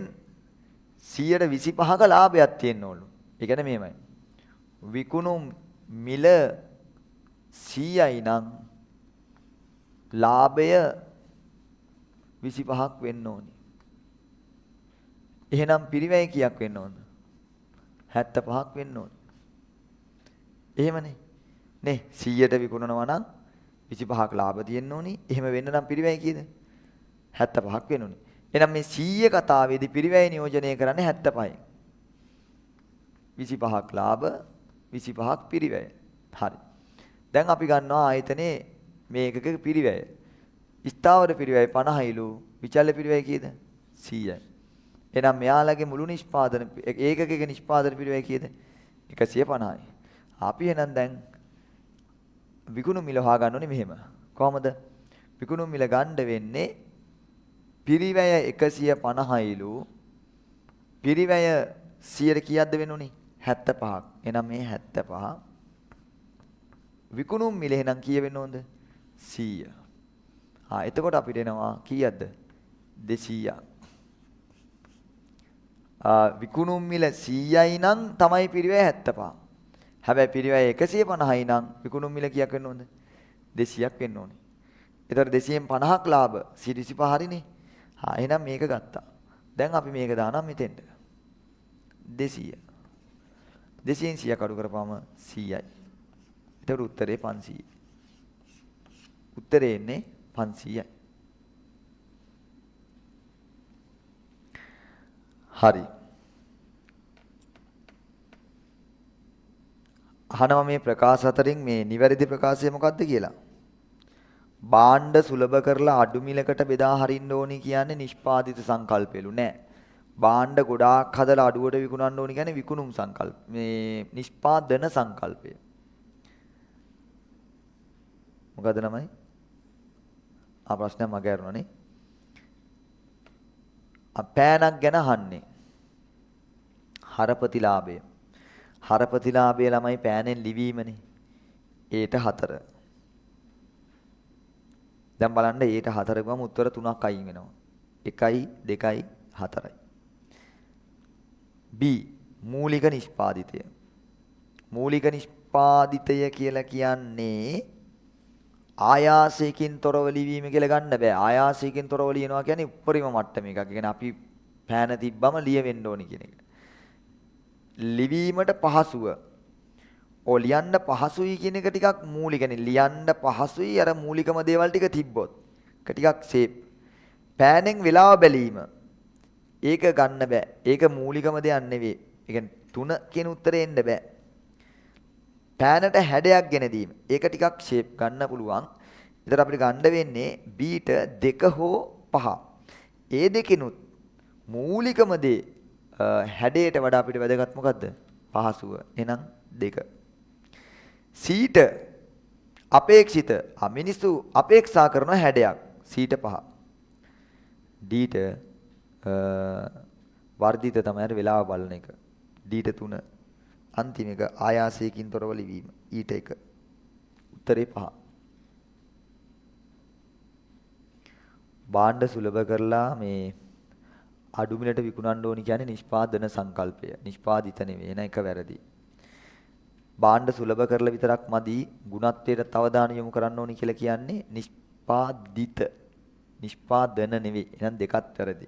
125ක ලාභයක් තියෙන්න ඕනලු. ඒ කියන්නේ මෙහෙමයි. විකුණුම් මිල 100යි නම් ලාභය 25ක් වෙන්න ඕනි. එහෙනම් පිරිවැය කීයක් වෙන්න ඕනද? 75ක් වෙන්න ඕනි. එහෙමනේ. නේ 100ට විකුණනවා නම් 25ක් ලාභ තියෙන්න ඕනි. එහෙම වෙන්න නම් පිරිවැය කීයද? 75ක් වෙන්න ඕනි. එහෙනම් මේ 100 කතාවේදී පිරිවැය නියෝජනය කරන්නේ 75යි. 25ක් ලාභ 25ක් පිරිවැය. හරි. දැන් අපි ගන්නවා ආයතනයේ මේ එකක පිරිවැය. ස්ථාවර පිරිවැය 50යිලු. විචල්්‍ය පිරිවැය කීයද? 100යි. එහෙනම් මෙයාලගේ මුළු නිෂ්පාදන ඒකකයක නිෂ්පාදන පිරිවැය කීයද? 150යි. අපි එහෙනම් දැන් විකුණුම් මිල හොයාගන්න ඕනේ මෙහෙම. කොහමද? විකුණුම් මිල ගන්න වෙන්නේ පිරිවැය 150යිලු. පිරිවැය 100ට කීයක්ද වෙන්න ඕනේ? 75ක්. එහෙනම් මේ 75 විකුණුම් මිල එහෙනම් කීය වෙන්න ඕනද? 100. එතකොට අපිට එනවා කීයක්ද? 200ක්. විකුණුම් මිල 100යි නම් තමයි පිරිවැය 75. හැබැයි පිරිවැය 150යි නම් විකුණුම් මිල කීයක් වෙන්න ඕනද? 200ක් වෙන්න ඕනේ. එතකොට 200න් 50ක් ලාභ 125 හරිනේ. එහෙනම් මේක ගත්තා. දැන් අපි මේක දානම් මෙතෙන්ට. 200. 200න් 100ක් අඩු කරපුවම 100යි. එතකොට උත්තරේ 500. උත්තරේ එන්නේ 500යි. හරි. අහනවා මේ ප්‍රකාශ අතරින් මේ නිවැරදි ප්‍රකාශය මොකක්ද කියලා. භාණ්ඩ සුලභ කරලා අඩු මිලකට බෙදා හරින්න ඕනි කියන්නේ නිෂ්පාදිත සංකල්පෙලු නෑ. භාණ්ඩ ගොඩාක් හදලා අඩුවට විකුණන්න ඕනි කියන්නේ විකුණුම් සංකල්ප. මේ නිෂ්පාදන සංකල්පය. මොකද ළමයි? ප්‍රශ්නයක් මගේ අරුණනේ. පෑනක් ගැන අහන්නේ. හරපතිලාභය. හරපතිලාභය ළමයි පෑනෙන් ලිවීමනේ. ඒට 4. දැන් බලන්න ඒට 4 ගම උත්තර 3ක් අයින් වෙනවා. 1යි 2යි 4යි. B මූලික නිෂ්පාදිතය. මූලික නිෂ්පාදිතය කියලා කියන්නේ ආයාසයෙන් තොරව ලිවීම කියලා ගන්න බෑ. ආයාසයෙන් තොරව ලියනවා කියන්නේ උපරිම මට්ටම එකක්. ඒ කියන්නේ අපි පෑන තිබ්බම ලියවෙන්න ඕනි කියන එක. ලිවීමට පහසුව. ලියන්න පහසුයි කියන එක ටිකක් මූලිකනේ. ලියන්න පහසුයි අර මූලිකම දේවල් ටික තිබ්බොත්. ටිකක් සේප්. පෑනෙන් වෙලාව බැලීම. ඒක ගන්න බෑ. ඒක මූලිකම දෙයක් නෙවෙයි. ඒ කියන්නේ 3 කියන උත්තරේ එන්න බෑ. පෑනට හැඩයක් ගෙන දීම. ඒක ටිකක් ෂේප් ගන්න පුළුවන්. ඒතර අපිට ගන්න වෙන්නේ B ට 2 හෝ 5. ඒ දෙකිනුත් මූලිකම දේ හැඩයට වඩා අපිට වැදගත් මොකද්ද? පහසුව. එහෙනම් 2. C ට අපේක්ෂිත මිනිස්සු අපේක්ෂා කරන හැඩයක්. C ට 5. D ට වර්ධිත තමයි වෙලාව බලන එක. D ට 3. අන්තිම එක ආයාසයෙන් තොරව ලිවීම. ඊට 1. උත්තරේ 5. භාණ්ඩ සුලභ කරලා මේ අඩු මිලට විකුණන්න ඕනි කියන්නේ නිෂ්පාදන සංකල්පය. නිෂ්පාදිත නෙවෙයි. එන එක වැරදි. භාණ්ඩ සුලභ කරලා විතරක් මදි. ගුණත්වයට අවධානය යොමු කරන්න ඕනි කියලා කියන්නේ නිෂ්පාදිත. නිෂ්පාදන නෙවෙයි. එහෙනම් දෙකත් වැරදි.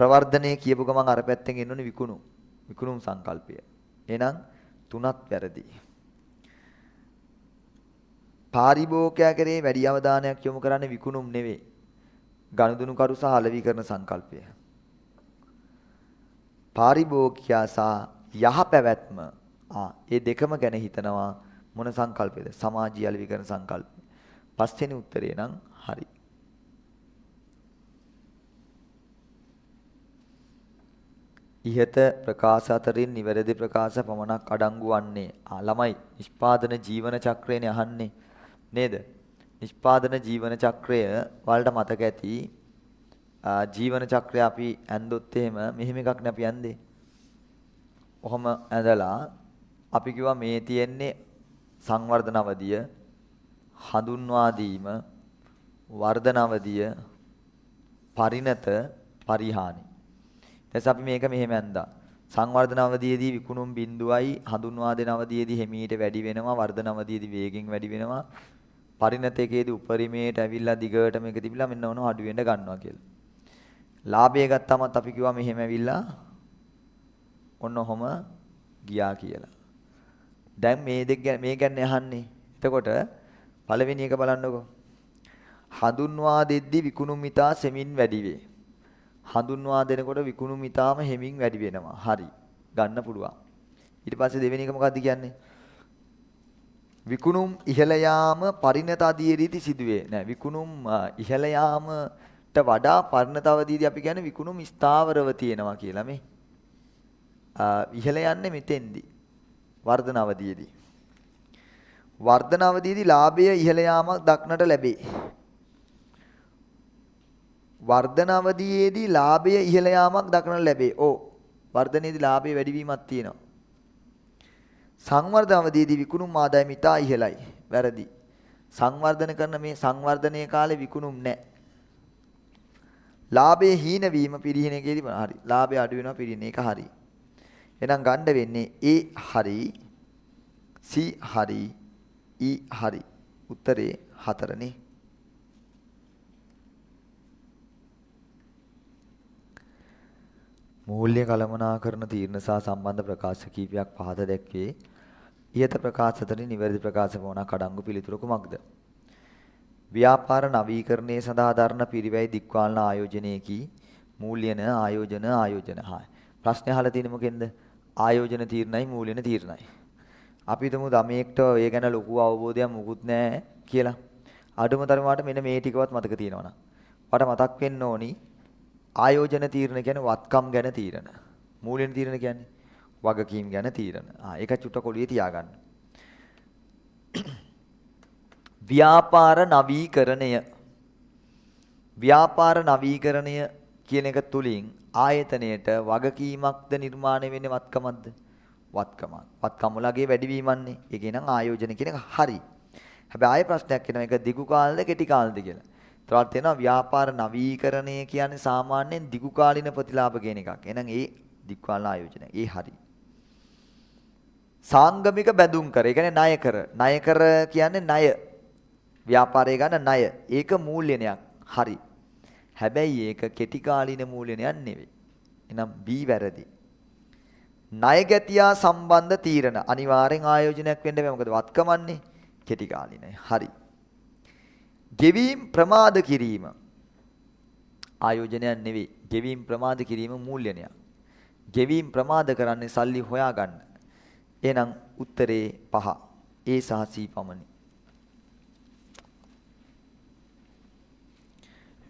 ප්‍රවර්ධනය කියපු ගමන් අර පැත්තෙන් එන්න ඕනේ විකුණුම්. විකුණුම් සංකල්පය. එහෙනම් තුනත් වැරදි. පාරිභෝගිකයා කරේ වැඩි අවධානයක් යොමු කරන්නේ විකුණුම් නෙවෙයි. ගනුදෙනු කරු සහ අලෙවිකරන සංකල්පය. පාරිභෝගිකයා සහ යහපැවැත්ම ඒ දෙකම ගැන හිතනවා මොන සංකල්පයද? සමාජීය අලෙවිකරන සංකල්පය. පස්වෙනි උත්තරේ නම් හරි. ඉහත ප්‍රකාශ අතරින් නිවැරදි ප්‍රකාශ පමණක් අඩංගු වන්නේ ළමයි නිෂ්පාදන ජීවන චක්‍රයනේ අහන්නේ නේද? නිෂ්පාදන ජීවන චක්‍රය වලට මතක ඇති ජීවන චක්‍රය අපි ඇන්දොත් එහෙම මෙහෙම එකක් නේ අපි ඇන්දේ. ඔහොම ඇඳලා අපි කිව්වා මේ තියෙන්නේ සංවර්ධන අවධිය, හඳුන්වා දීම, වර්ධන අවධිය, පරිණත, පරිහානි. දැන් අපි මේක මෙහෙම ඇන්දා. සංවර්ධන අවධියේදී විකුණුම් බිඳුවයි හඳුන්වා දෙන අවධියේදී හිමීට වැඩි වෙනවා, වර්ධන අවධියේදී වේගෙන් වැඩි වෙනවා. පරිණත එකේදී උපරිමයට ඇවිල්ලා දිගට මේක තිබිලා මෙන්න ඕන අඩු වෙන්න ගන්නවා කියලා. ලාභය ගත්තමත් අපි කිව්වා මෙහෙම ඇවිල්ලා ඔන්න ඔහොම ගියා කියලා. දැන් මේ දෙක මේ ගැන අහන්නේ. එතකොට පළවෙනි එක බලන්නකෝ. හඳුන්වා දෙද්දී විකුණුම් මිතා සෙමින් වැඩි වේ. හඳුන්වා දෙනකොට විකුණුම් මිතාම හෙමින් වැඩි වෙනවා. හරි. ගන්න පුළුවන්. ඊට පස්සේ දෙවෙනි එක මොකක්ද කියන්නේ? විකුණුම් ඉහළ යාම පරිණත අධීරීති සිදුවේ. නෑ විකුණුම් ඉහළ යාමට වඩා පරිණත අවධියේදී අපි කියන්නේ විකුණුම් ස්ථාවරව තියෙනවා කියලා මේ. ඉහළ යන්නේ මෙතෙන්දී. වර්ධන අවධියේදී. වර්ධන අවධියේදී ලාභය ඉහළ යාමක් දක්නට ලැබේ. වර්ධන අවධියේදී ලාභය ඉහළ යාමක් දක්නට ලැබේ. වර්ධනයේදී ලාභය වැඩිවීමක් තියෙනවා. සංවර්ධන අවධියේදී විකුණුම් ආදායම ඉතා ඉහළයි. වැරදි. සංවර්ධන කරන මේ සංවර්ධනයේ කාලේ විකුණුම් නැහැ. ලාභයේ හීන වීම පිරිහින එකේදී හරි. ලාභය අඩු වෙනවා පිරිහින එක හරි. එහෙනම් ගන්න වෙන්නේ A හරි, C හරි, E හරි. උත්තරේ 4 නේ. මූල්‍ය කළමනාකරන තීරණ සහ සම්බන්ධ ප්‍රකාශ කීපයක් පහත දැක්වේ. ඉහත ප්‍රකාශ අතරින් නිවැරදි ප්‍රකාශ වුණා අඩංගු පිළිතුර කුමක්ද? ව්‍යාපාර නවීකරණයේ සඳහා දරන පිරිවැය දික්වාලන ආයෝජනයේකී මූල්‍යන ආයෝජන. ප්‍රශ්නේ අහලා තියෙන්නේ මොකෙන්ද? ආයෝජන තීරණයි මූල්‍යන තීරණයි. අපි හිතමු ළමයෙක්ට ඒ ගැන ලොකු අවබෝධයක් මුකුත් නැහැ කියලා. අඩුම තරමට මෙන්න මේ ටිකවත් මතක තියෙනවනම්. මට මතක් වෙන්න ඕනි ආයෝජන තීරණ කියන්නේ වත්කම් ගැන තීරණ. මූල්‍යන තීරණ කියන්නේ වගකීම් ගැන තීරණ. ඒක චුට්ටක් ඔළුවේ තියාගන්න. ව්‍යාපාර නවීකරණය. ව්‍යාපාර නවීකරණය කියන එක තුලින් ආයතනයේට වගකීමක්ද නිර්මාණය වෙන්නේ වත්කමක්ද? වත්කමක්. වත්කම් වලගේ වැඩිවීමන්නේ. ඒකේ නම් ආයෝජන කියන එක හරි. හැබැයි ආයෙ ප්‍රශ්නයක් එනවා ඒක දිගු කාලද කෙටි කාලද කියලා. ඒතරත් වෙනවා ව්‍යාපාර නවීකරණය කියන්නේ සාමාන්‍යයෙන් දිගු කාලින ප්‍රතිලාභ කියන එකක්. එහෙනම් ඒ දික්වාලන ආයෝජනය. ඒ හරි. සාංගමික බැඳුම් කර. ඒ කියන්නේ ණය කර. ණය කර කියන්නේ ණය. ව්‍යාපාරය ගන්න ණය. ඒක මූල්‍යනයක්. හරි. හැබැයි ඒක කෙටි කාලින මූල්‍යනයක් නෙවෙයි. එහෙනම් B වැරදි. ණය ගැතියා සම්බන්ධ තීරණ අනිවාර්යෙන් ආයෝජනයක් වෙන්න බෑ. මොකද වත්කමන්නේ කෙටි කාලිනයි. හරි. ගෙවීම් ප්‍රමාද කිරීම ආයෝජනයක් නෙවෙයි. ගෙවීම් ප්‍රමාද කිරීම මූල්‍යනයක්. ගෙවීම් ප්‍රමාද කරන්නේ සල්ලි හොයාගන්න. එහෙනම් උත්තරේ 5. A සහ C පමණි.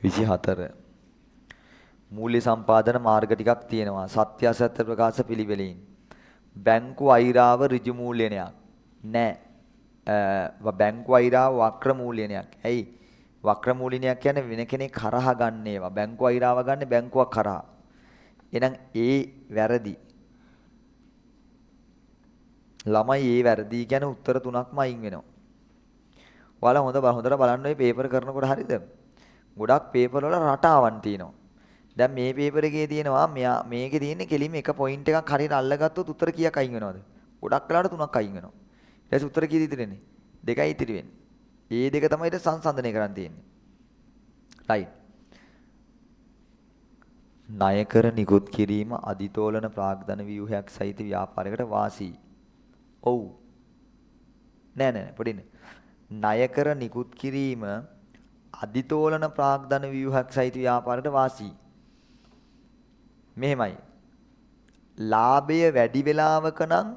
24 මූල්‍ය සම්පාදන මාර්ග ටිකක් තියෙනවා. සත්‍ය අසත්‍ය ප්‍රකාශ පිළිවෙලින්. බැංකු අයිරාව ඍජු මූල්‍යනයක් නෑ. බැංකු අයිරාව වක්‍ර මූල්‍යනයක්. ඇයි? වක්‍ර මූල්‍යනයක් කියන්නේ වෙන කෙනෙක් කරහා ගන්න ඒවා. බැංකු අයිරාව ගන්න බැංකුවක් කරහා. එහෙනම් ඒ වැරදි. ළමයි ඒ වැරදි කියන උත්තර තුනක්ම අයින් වෙනවා. ඔයාලා හොඳට බලන්න මේ පේපර් කරනකොට හරියද? ගොඩක් පේපර් වල රටාවන් තියෙනවා. දැන් මේ පේපර් එකේ තියෙනවා මේකේ තියෙන්නේ කෙලින්ම එක පොයින්ට් එකක් හරියට අල්ලගත්තොත් උත්තර කීයක් අයින් වෙනවද? ගොඩක් වෙලාවට 3ක් අයින් වෙනවා. ඊට පස්සේ උත්තර කීයද ඉතිරි වෙන්නේ? 2යි ඉතිරි වෙන්නේ. ඒ දෙක තමයි ඊට සංසන්දනය කරන්න තියෙන්නේ. රයිට්. ණය කර නිකුත් කිරීම අදිතෝලන ප්‍රාග්ධන ව්‍යුහයක් සහිත ව්‍යාපාරයකට වාසී. ඔව්. නෑ පොඩින්න. ණය කර නිකුත් කිරීම අදිතෝලන ප්‍රාග්ධන ව්‍යුහයක් සහිත ව්‍යාපාරයකට වාසී. මෙහෙමයි. ලාභය වැඩි වෙලාවක නම්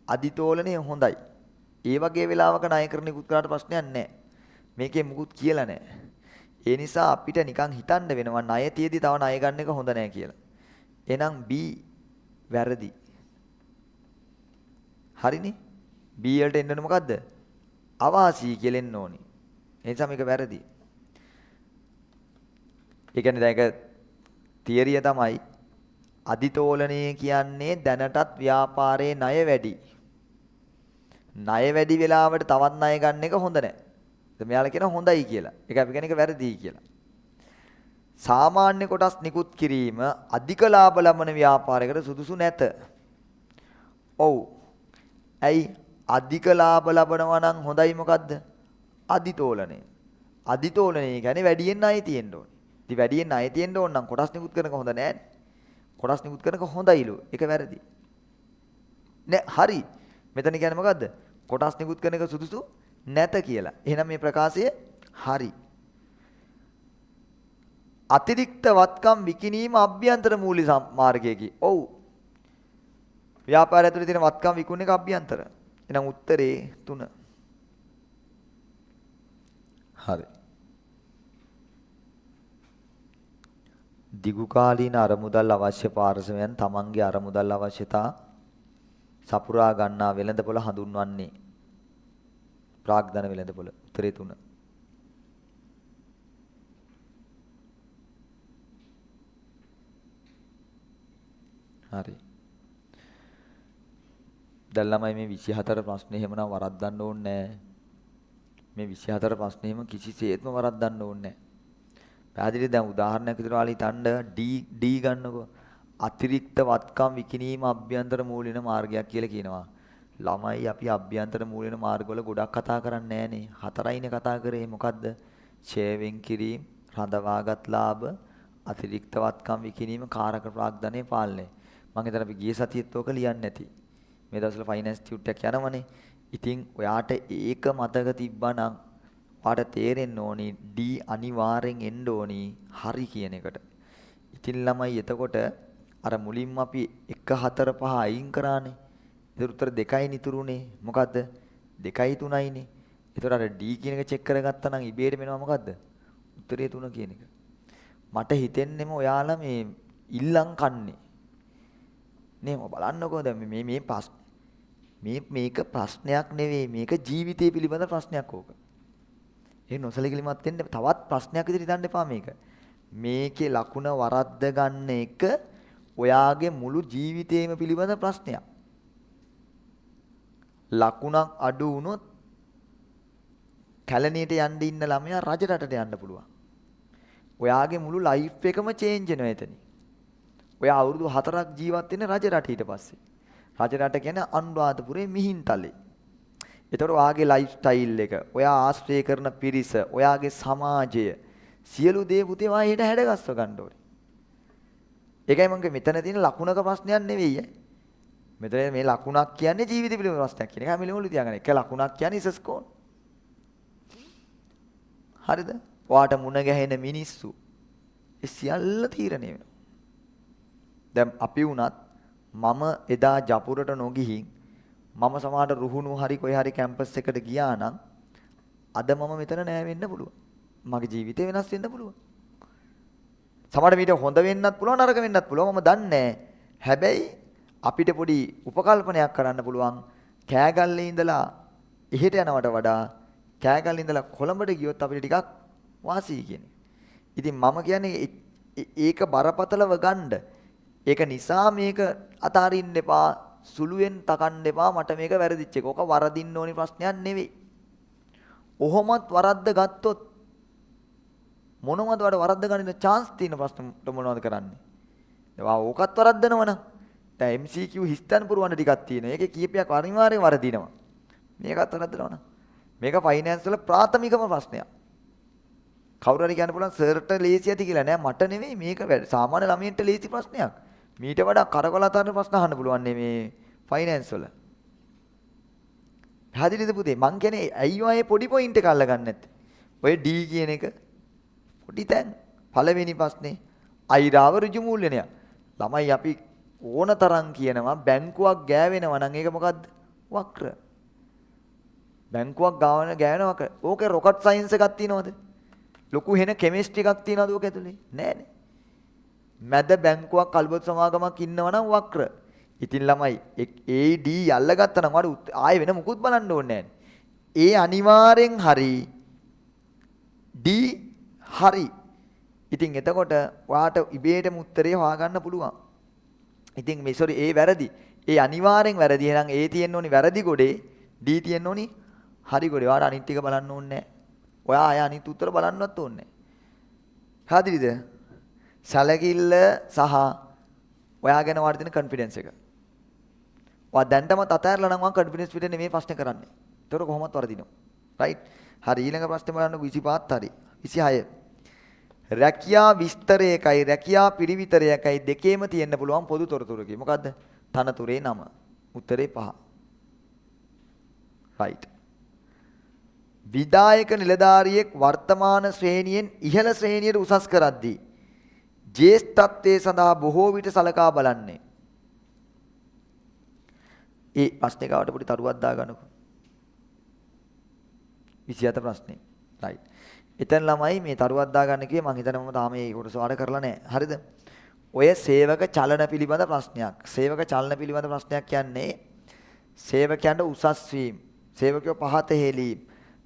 අදිතෝලනය හොඳයි. ඒ වගේ වෙලාවක ණය කර නිකුත් කරාට ප්‍රශ්නයක් නැහැ. මේකේ මුකුත් කියලා නැහැ. ඒ නිසා අපිට නිකන් හිතන්න වෙනවා ණය තියේදී තව ණය ගන්න එක හොඳ නැහැ කියලා. එහෙනම් B වැරදි. හරිනේ? B වලට එන්න ඕනේ මොකද්ද? අවාසී කියලා එන්න ඕනේ. ඒ නිසා මේක වැරදි. ඒ කියන්නේ දැන් ඒක තියරිය තමයි අදිතෝලනය කියන්නේ දැනටත් ව්‍යාපාරයේ ණය වැඩි. ණය වැඩි වෙලාවට තවත් ණය ගන්න එක හොඳ නැහැ. මෙයාලා කියන හොඳයි කියලා. ඒක අපි කියන එක වැරදි කියලා. සාමාන්‍ය කොටස් නිකුත් කිරීම අධික ලාභ ලබන ව්‍යාපාරයකට සුදුසු නැත. ඔව්. ඇයි අධික ලාභ ලබනවා නම් හොඳයි මොකද්ද? අදිතෝලනය. අදිතෝලනය කියන්නේ වැඩියෙන් ණය තියෙන්න ඕනේ. ඉතින් වැඩියෙන් ණය තියෙන්න ඕන නම් කොටස් නිකුත් කරන එක හොඳ නෑනේ. කොටස් නිකුත් කරන එක හොඳයිලු. ඒක වැරදි. නෑ හරි. මෙතන කියන්නේ මොකද්ද? කොටස් නිකුත් කරන එක සුදුසු නැත කියලා. එහෙනම් මේ ප්‍රකාශය හරි. අතිරික්ත වත්කම් විකිණීම අභ්‍යන්තර මූල්‍ය මාර්ගයකි. ඔව්. ව්‍යාපාරය ඇතුලේ තියෙන වත්කම් විකුණන එක අභ්‍යන්තර. එහෙනම් උත්තරේ 3. හරි. දිගු කාලීන අරමුදල් අවශ්‍ය පාර්ශවයන් තමන්ගේ අරමුදල් අවශ්‍යතා සපුරා ගන්නා වෙළඳපොළ හඳුන්වන්නේ ප්‍රාග්ධන වෙළඳපොළ. උත්තරේ 3. හරි. දැන් ළමයි මේ 24 ප්‍රශ්නේ එහෙමනම් වරද්දන්න ඕනේ නැහැ. මේ 24 ප්‍රශ්නේ එහෙම කිසිසේත්ම වරද්දන්න ඕනේ නැහැ. පැහැදිලි දැන් උදාහරණයක් විදිහට ඔයාලා හිතන්න D ගන්නකො. අතිරික්ත වත්කම් විකිණීම අභ්‍යන්තර මූලින මාර්ගයක් කියලා කියනවා. ළමයි අපි අභ්‍යන්තර මූලින මාර්ගවල ගොඩක් කතා කරන්නේ නැහනේ. 4යිනේ කතා කරේ. මොකද්ද? ෂෙයාරින් කිරීම, රඳවාගත් ලාභ, අතිරික්ත වත්කම් විකිණීම, කාරක ප්‍රාග්ධනයේ පාලනය. මම හිතන අපි ගිය සතියේත් ඕක ලියන්නේ නැති. මේ දවස්වල ෆයිනෑන්ස් ටියුට් එකක් යනවනේ. ඉතින් ඔයාට ඒක මතක තිබ්බනම් ඔයාට තේරෙන්න ඕනි D අනිවාර්යෙන් එන්න ඕනි හරි කියන එකට. ඉතින් ළමයි එතකොට අර මුලින්ම අපි 1 4 5 අයින් කරානේ. ඒතර උත්තර 2යි නිතුරුනේ. මොකද්ද? 2යි 3යිනේ. ඒතර අර D කියන එක චෙක් කරගත්තා නම් ඉබේට වෙනවා මොකද්ද? උත්තරේ 3 කියන එක. මට හිතෙන්නෙම ඔයාලා මේ ඉල්ලන් කන්නේ. නේ බලන්නකෝ දැන් මේක ප්‍රශ්නයක් නෙවෙයි. මේක ජීවිතය පිළිබඳ ප්‍රශ්නයක් ඕක. ඒ නොසලකිලිමත් වෙන්න තවත් ප්‍රශ්නයක් විදිහට හිතන්න එපා මේක. මේකේ ලකුණ වරද්ද ගන්න එක ඔයාගේ මුළු ජීවිතේම පිළිබඳ ප්‍රශ්නයක්. ලකුණක් අඩු වුණොත් කැලණියට යන්න ඉන්න ළමයා රජරටට යන්න පුළුවන්. ඔයාගේ මුළු ලයිෆ් එකම චේන්ජ් වෙනවා එතනින්. ඔයා අවුරුදු 4ක් ජීවත් වෙන්නේ රජරට ඊට පස්සේ. රජරට කියන්නේ අනුරාධපුරේ මිහින්තලේ. ඒතකොට ඔයාගේ ලයිෆ් ස්ටයිල් එක, ඔයා ආශ්‍රය කරන පිරිස, ඔයාගේ සමාජය සියලු දේ පුතේ ඔයා ඊට හැඩගස්ව ගන්න ඕනේ. ඒකයි මම මෙතන තියෙන ලකුණක ප්‍රශ්නයක් නෙවෙයි ඈ. මෙතන මේ ලකුණක් කියන්නේ ජීවිත පිළිබඳ ප්‍රශ්නයක් කියන එක හැම වෙලේම තියාගන්න. එක ලකුණක් කියන්නේ ඉසස්කෝන්. හරිද? ඔයාට මුණ ගැහෙන මිනිස්සු ඒ සියල්ල තීරණය වෙනවා. දැන් අපි වුණත් මම එදා ජපුරට නොගිහින් මම සමහරට රුහුණු හරි කොයි හරි කැම්පස් එකට ගියා නම් අද මම මෙතන නෑ වෙන්න පුළුවන්. මගේ ජීවිතේ වෙනස් වෙන්න පුළුවන්. සමහරට මීට හොඳ වෙන්නත් පුළුවන් නරක වෙන්නත් පුළුවන්. මම දන්නේ හැබැයි අපිට පොඩි උපකල්පනයක් කරන්න පුළුවන්. කෑගල්ලේ ඉඳලා එහෙට යනවට වඩා කෑගල්ලේ ඉඳලා කොළඹට ගියොත් අපිට ටිකක් වාසි කියන්නේ. ඉතින් මම කියන්නේ ඒක බරපතලව ගන්න. ඒක නිසා මේක අතාරින්න එපා. සුළුෙන් තකන්න එපා. මට මේක වැරදිච්ච එක. ඕක වරදින්න ඕනි ප්‍රශ්නයක් නෙවෙයි. ඔහොමත් වරද්ද ගත්තොත් මොනවද වරද්ද ගන්න chance තියෙන ප්‍රශ්නට මොනවද කරන්නේ? ඒවා ඕකත් වරද්දනවනම් දැන් MCQ හිස්තන් පුරවන්න ටිකක් තියෙනවා. ඒකේ කීපයක් අනිවාර්යෙන් වරදිනවා. මේකත් වරද්දනවනම් මේක ෆයිනෑන්ස් වල ප්‍රාථමිකම ප්‍රශ්නයක්. කවුරු හරි කියන්න පුළුවන් සර්ට ලේසි ඇති කියලා නෑ මට නෙවෙයි මේක සාමාන්‍ය ළමයින්ට ලේසි ප්‍රශ්නයක්. මීට වඩා කරකොලතරන ප්‍රශ්න අහන්න පුළුවන් මේ ෆයිනෑන්ස් වල. හදිරිද පුතේ මං කියන්නේ ඇයි ඔය පොඩි පොයින්ට් එක අල්ලගන්නේ නැත්තේ? ඔය D කියන එක පොඩි තැන් පළවෙනි ප්‍රශ්නේ අයිරාව ඍජු මූල්‍යනය. ළමයි අපි ඕන තරම් කියනවා බැංකුවක් ගෑවෙනවා නම් ඒක මොකද්ද? වක්‍ර. බැංකුවක් ගෑවෙනවා. ඕකේ රොකට් සයන්ස් එකක් තියෙනවද? ලොකු වෙන කෙමිස්ට්‍රි එකක් තියෙනවද ඕක ඇතුලේ? නෑනේ. මැද බැංකුවක් කල්බොත් සමාගමක් ඉන්නවා නම් වක්‍ර. ඉතින් ළමයි AD අල්ලගත්තා නම් වඩ ආයෙ වෙන මුකුත් බලන්න ඕනේ නෑනේ. ඒ අනිවාර්යෙන් හරි D හරි. ඉතින් එතකොට ඔයාට ඉබේටම උත්තරේ හොයාගන්න පුළුවන්. ඉතින් මේ ඒ වැරදි. ඒ අනිවාර්යෙන් වැරදි. එහෙනම් A තියෙන්න ඕනි වැරදි ගොඩේ D තියෙන්න ඕනි හරි ගොඩේ. ඔයාට අනිත් ටික බලන්න ඕනේ නෑ. ඔයා අය අනිත් උත්තර බලන්නවත් ඕනේ නෑ. හරිද? සැලකිල්ල සහ ඔයා ගැන වාට දෙන කොන්ෆිඩන්ස් එක. ඔයා දැන්ටම අතහැරලා නම් මම කොන්ෆිඩන්ස් පිටේ නෙමෙයි ප්‍රශ්න කරන්නේ. ඒතකොට කොහොමවත් වරදිනවා. රයිට්? හරි ඊළඟ ප්‍රශ්නේ බලන්න 25ත් හරි. 26. රැකියා විස්තරයකයි රැකියා පිරිවිතරයකයි දෙකේම තියෙන්න පුළුවන් පොදු තොරතුරකි. මොකද්ද? තනතුරේ නම. උත්තරේ 5. රයිට්. විදායක නිලධාරියෙක් වර්තමාන ශ්‍රේණියෙන් ඉහළ ශ්‍රේණියට උසස් කරද්දී ජ්‍යෙෂ්ඨත්වයේ සඳහා බොහෝ විට සලකා බලන්නේ. ඒ ප්‍රශ්නේ කාවට පොඩි තරුවක් දාගන්නකො. 27 ප්‍රශ්නේ. රයිට්. එතන ළමයි මේ තරුවක් දාගන්න කියේ මං හිතන්නේ මම තාම මේ කොටස වඩ කරලා නැහැ. හරිද? ඔය සේවක චලන පිළිබඳ ප්‍රශ්නයක්. සේවක චලන පිළිබඳ ප්‍රශ්නයක් කියන්නේ සේවකයන්ට උසස් වීම, සේවකයෝ පහත හෙලීම,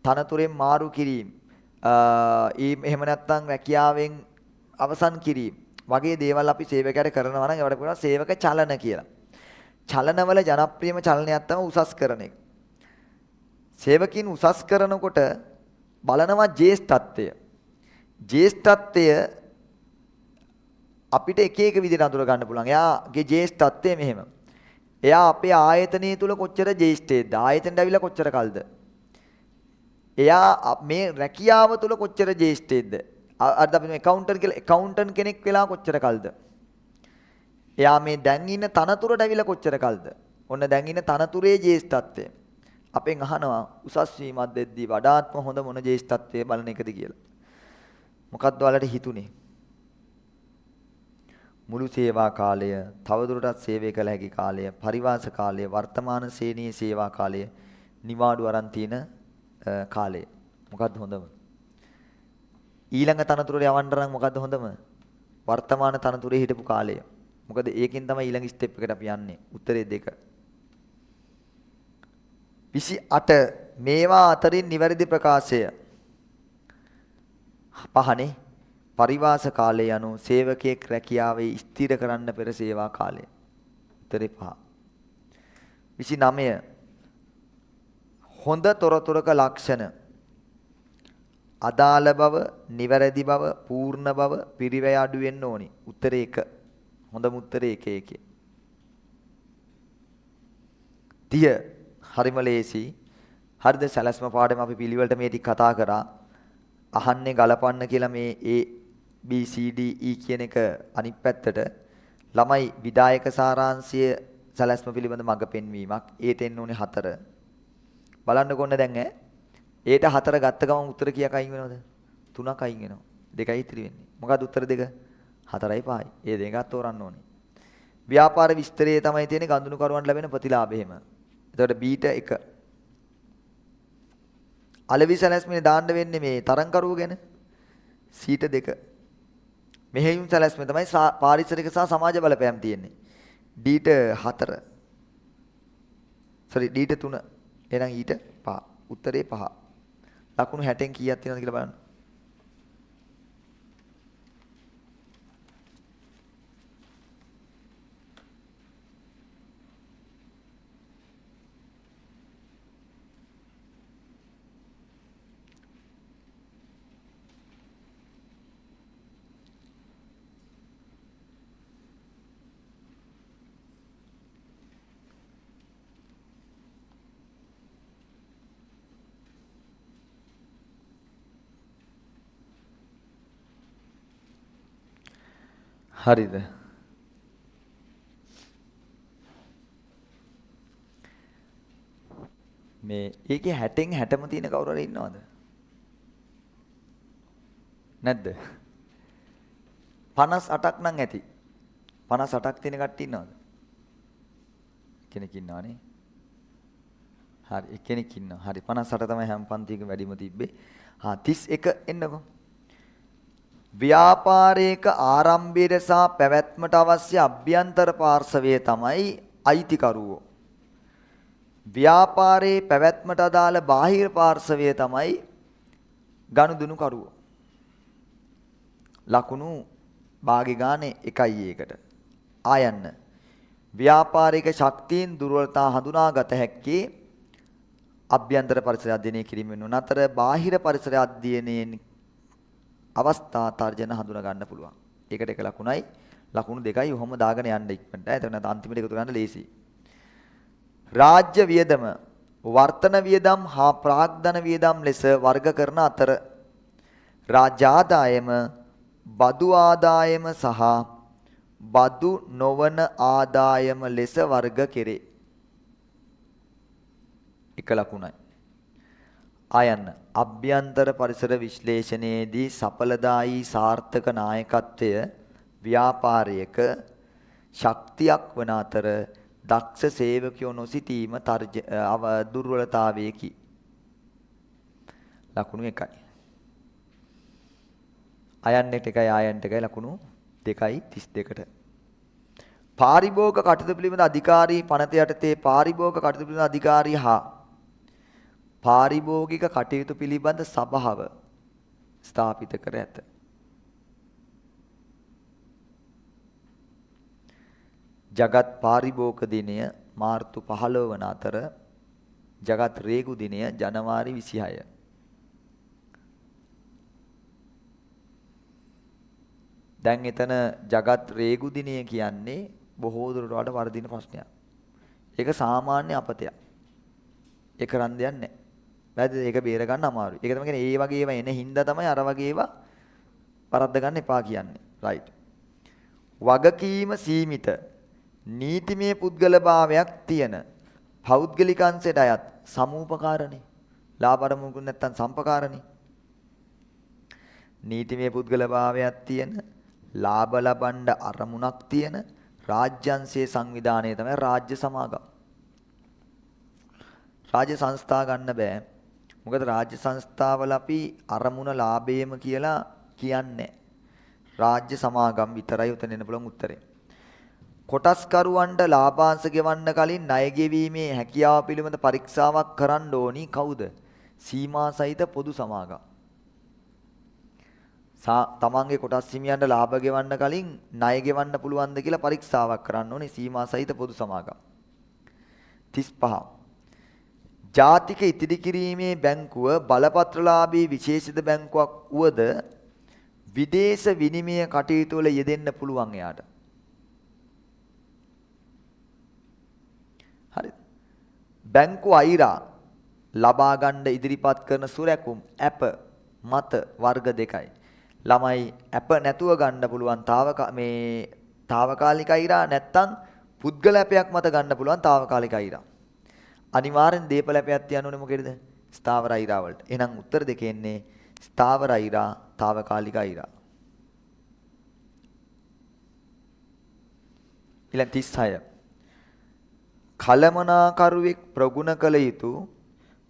තනතුරෙන් මාරු කිරීම, එහෙම නැත්නම් රැකියාවෙන් අවසන් කිරීම වගේ දේවල් අපි සේවකයාට කරනවා නම් ඒවට කියනවා සේවක චලන කියලා. චලනවල ජනප්‍රියම චලනයක් තමයි උසස් කරන එක. සේවකින් උසස් කරනකොට බලනවා ජ්‍යෙෂ්ඨත්වය. ජ්‍යෙෂ්ඨත්වය අපිට එක එක විදිහට අඳුර ගන්න පුළුවන්. එයාගේ ජ්‍යෙෂ්ඨත්වය මෙහෙම. එයා අපේ ආයතනය තුල කොච්චර ජ්‍යෙෂ්ඨයේද? ආයතනට ඇවිල්ලා කොච්චර කල්ද? එයා මේ රැකියාව තුල කොච්චර ජ්‍යෙෂ්ඨයේද? අර අපි මේ ඇකවුන්ටන්ට් කෙනෙක් වෙලා කොච්චර කල්ද? එයා මේ දැන් ඉන්න තනතුරට ඇවිල්ලා කොච්චර කල්ද? ඔන්න දැන් ඉන්න තනතුරේ ජ්‍යෙෂ්ඨත්වය. අපෙන් අහනවා උසස් වීමක් දෙද්දී වඩාත්ම හොඳ මොන ජ්‍යෙෂ්ඨත්වයේ බලන එකද කියලා. මොකක්ද ඔයාලට හිතුනේ? මුළු සේවා කාලය, තවදුරටත් සේවය කළ හැකි කාලය, පරිවාස කාලය, වර්තමාන ශ්‍රේණියේ සේවා කාලය, නිවාඩු අරන් තියෙන කාලය. මොකක්ද හොඳම? ඊළඟ තනතුරට යවන්න නම් මොකක්ද හොඳම? වර්තමාන තනතුරේ හිටපු කාලය. මොකද ඒකෙන් තමයි ඊළඟ ස්ටෙප් එකට අපි යන්නේ. උත්තරේ 2. 28 මේවා අතරින් නිවැරදි ප්‍රකාශය. 5නේ පරිවාස කාලය යනු සේවකයෙක් රැකියාවේ ස්ථිර කරන්න පෙර සේවා කාලය. උත්තරේ 5. 29 හොඳ තොරතුරක ලක්ෂණ. අදාළ බව, නිවැරදි බව, පූර්ණ බව, පිරිවැය අඩු වෙන්න ඕනි. උත්තරේ 1. හොඳම උත්තරේ 1. 30 හරිම ලේසි. හරිද? සැලැස්ම පාඩම අපි පිළිවෙලට මේ ටික කතා කරා. අහන්නේ ගලපන්න කියලා මේ A B C D E කියන එක අනිත් පැත්තට ළමයි විදායක සාරාංශය සැලැස්ම පිළිබඳ මඟ පෙන්වීමක්. ඒට එන්න ඕනේ 4. බලන්න කොන්න දැන් ඒට 4 ගත්ත ගමන් උත්තර කීයක් අයින් වෙනවද? 3ක් අයින් වෙනවා. 2යි ඉතිරි වෙන්නේ. මොකක්ද උත්තර 2? 4යි 5යි. ඒ දෙකක් තෝරන්න ඕනේ. ව්‍යාපාර විස්තරයේ තමයි තියෙන්නේ ගඳුණු කරුවන්ට ලැබෙන ප්‍රතිලාභ එහෙම. එතකොට B ට 1. අලෙවි සැලැස්මේ දාන්න වෙන්නේ මේ තරංකරුව ගැන C ට 2. මෙහෙයුම් සැලැස්මේ තමයි පාරිසරික සහ සමාජ බලපෑම් තියෙන්නේ. D ට 4. sorry D ට 3. එහෙනම් ඊට 5. උත්තරේ 5. ලකුණු 60න් කීයක් තියෙනවද කියලා බලන්න. හරිද? මේ ඒකේ 60න් 60ම තියෙන කවුරු හරි ඉන්නවද? නැද්ද? 58ක් නම් ඇති. 58ක් තියෙන කට්ටිය ඉන්නවද? කෙනෙක් ඉන්නවනේ. හරි එක්කෙනෙක් ඉන්නවා. හරි 58 තමයි හැම පන්තියකම වැඩිම තිබ්බේ. 31 එන්නකෝ. ව්‍යාපාරයක ආරම්භයට සහ පැවැත්මට අවශ්‍ය අභ්‍යන්තර පාර්ශවය තමයි අයිතිකරුවෝ. ව්‍යාපාරයේ පැවැත්මට අදාළ බාහිර පාර්ශවය තමයි ගනුදෙනු කරුවෝ. ලකුණු භාගය ගානේ 1යි ඒකට. ආයන්න. ව්‍යාපාරික ශක්තියින් දුර්වලතා හඳුනාගත හැක්කේ අභ්‍යන්තර පරිසර අධ්‍යයනය කිරීමෙන් වන අතර බාහිර පරිසර අධ්‍යයනයෙන් අවස්ථා තර්ජන හඳුනා ගන්න පුළුවන්. ඒකට එක ලකුණයි. ලකුණු දෙකයි ඔහොම දාගෙන යන්න ඉක්මනට. එතන අන්තිමට එකතු කරන්න ලේසි. රාජ්‍ය වියදම වර්තන වියදම් හා ප්‍රාග්ධන වියදම් ලෙස වර්ග කරන අතර රාජ්‍ය ආදායම බදු ආදායම සහ බදු නොවන ආදායම ලෙස වර්ග කෙරේ. එක ලකුණයි. ආයන්න අභ්‍යන්තර පරිසර විශ්ලේෂණයේදී සඵලදායී සාර්ථක නායකත්වය ව්‍යාපාරයක ශක්තියක් වන අතර දක්ෂ සේවකයෝ නොසිටීම දුර්වලතාවයකි. ලකුණු 1යි. අයන්නට 1යි ආයන්නට 1යි ලකුණු 2යි 32ට. පාරිභෝගික කටයුතු පිළිබඳ අධිකාරී පනත යටතේ පාරිභෝගික කටයුතු පිළිබඳ අධිකාරී හා පාරිභෝගික කටයුතු පිළිබඳ සභාව ස්ථාපිත කර ඇත. ජගත් පාරිභෝගික දිනය මාර්තු 15 වන අතර ජගත් රේගු දිනය ජනවාරි 26. දැන් එතන ජගත් රේගු දිනය කියන්නේ බොහෝ දුරට වඩා වර්ධින ප්‍රශ්නයක්. ඒක සාමාන්‍ය අපතයක්. ඒක රන් දෙයක් නැහැ. වැරදිද? ඒක බේර ගන්න අමාරුයි. ඒක තමයි කියන්නේ ඒ වගේ ඒවා එන හින්දා තමයි අර වගේ ඒවා වරද්ද ගන්න එපා කියන්නේ. රයිට්. වගකීම සීමිත නීතිමය පුද්ගලභාවයක් තියෙන පෞද්ගලික අංශයට අයත් සමූපකාරණේ. ලාභ අරමුණු නැත්තම් සම්පකාරණේ. නීතිමය පුද්ගලභාවයක් තියෙන ලාභ ලබන්න අරමුණක් තියෙන රාජ්‍යංශයේ සංවිධානය තමයි රාජ්‍ය සමාගම්. රාජ්‍ය සංස්ථා ගන්න බෑ. මොකද රාජ්‍ය සංස්ථාවල අපි අරමුණ ලාභයම කියලා කියන්නේ. රාජ්‍ය සමාගම් විතරයි උතන එන්න පුළුවන් උත්තරේ. කොටස්කරුවන්ට ලාභාංශ ගෙවන්න කලින් ණය ගෙවීමේ හැකියාව පිළිබඳ පරීක්ෂාවක් කරන්න ඕනි කවුද? සීමා සහිත පොදු සමාගම්. තමන්ගේ කොටස් හිමියන්ට ලාභ ගෙවන්න කලින් ණය ගෙවන්න පුළුවන්ද කියලා පරීක්ෂාවක් කරන්න ඕනේ සීමා සහිත පොදු සමාගම්. 35. ජාතික ඉතිරි කිරීමේ බැංකුව බලපත්‍රලාභී විශේෂිත බැංකුවක් වුවද විදේශ විනිමය කටයුතු වල යෙදෙන්න පුළුවන් එයාට. හරි. බැංකු අයිරා ලබා ගන්න ඉදිරිපත් කරන සුරැකුම් ඇප මත වර්ග දෙකයි. ළමයි ඇප නැතුව ගන්න පුළුවන් తాවකාලික අයිරා නැත්තම් පුද්ගල ඇපයක් මත ගන්න පුළුවන් తాවකාලික අයිරා. අනිවාර්යෙන් දීපල ඇපයක් තියන්න ඕනේ මොකේද? ස්ථාවර අයිරා වලට. එහෙනම් උත්තර දෙකේ එන්නේ ස්ථාවර අයිරා, తాවකාලික අයිරා. ඊළඟ 36. කලමනාකරුවෙක් ප්‍රගුණ කළ යුතු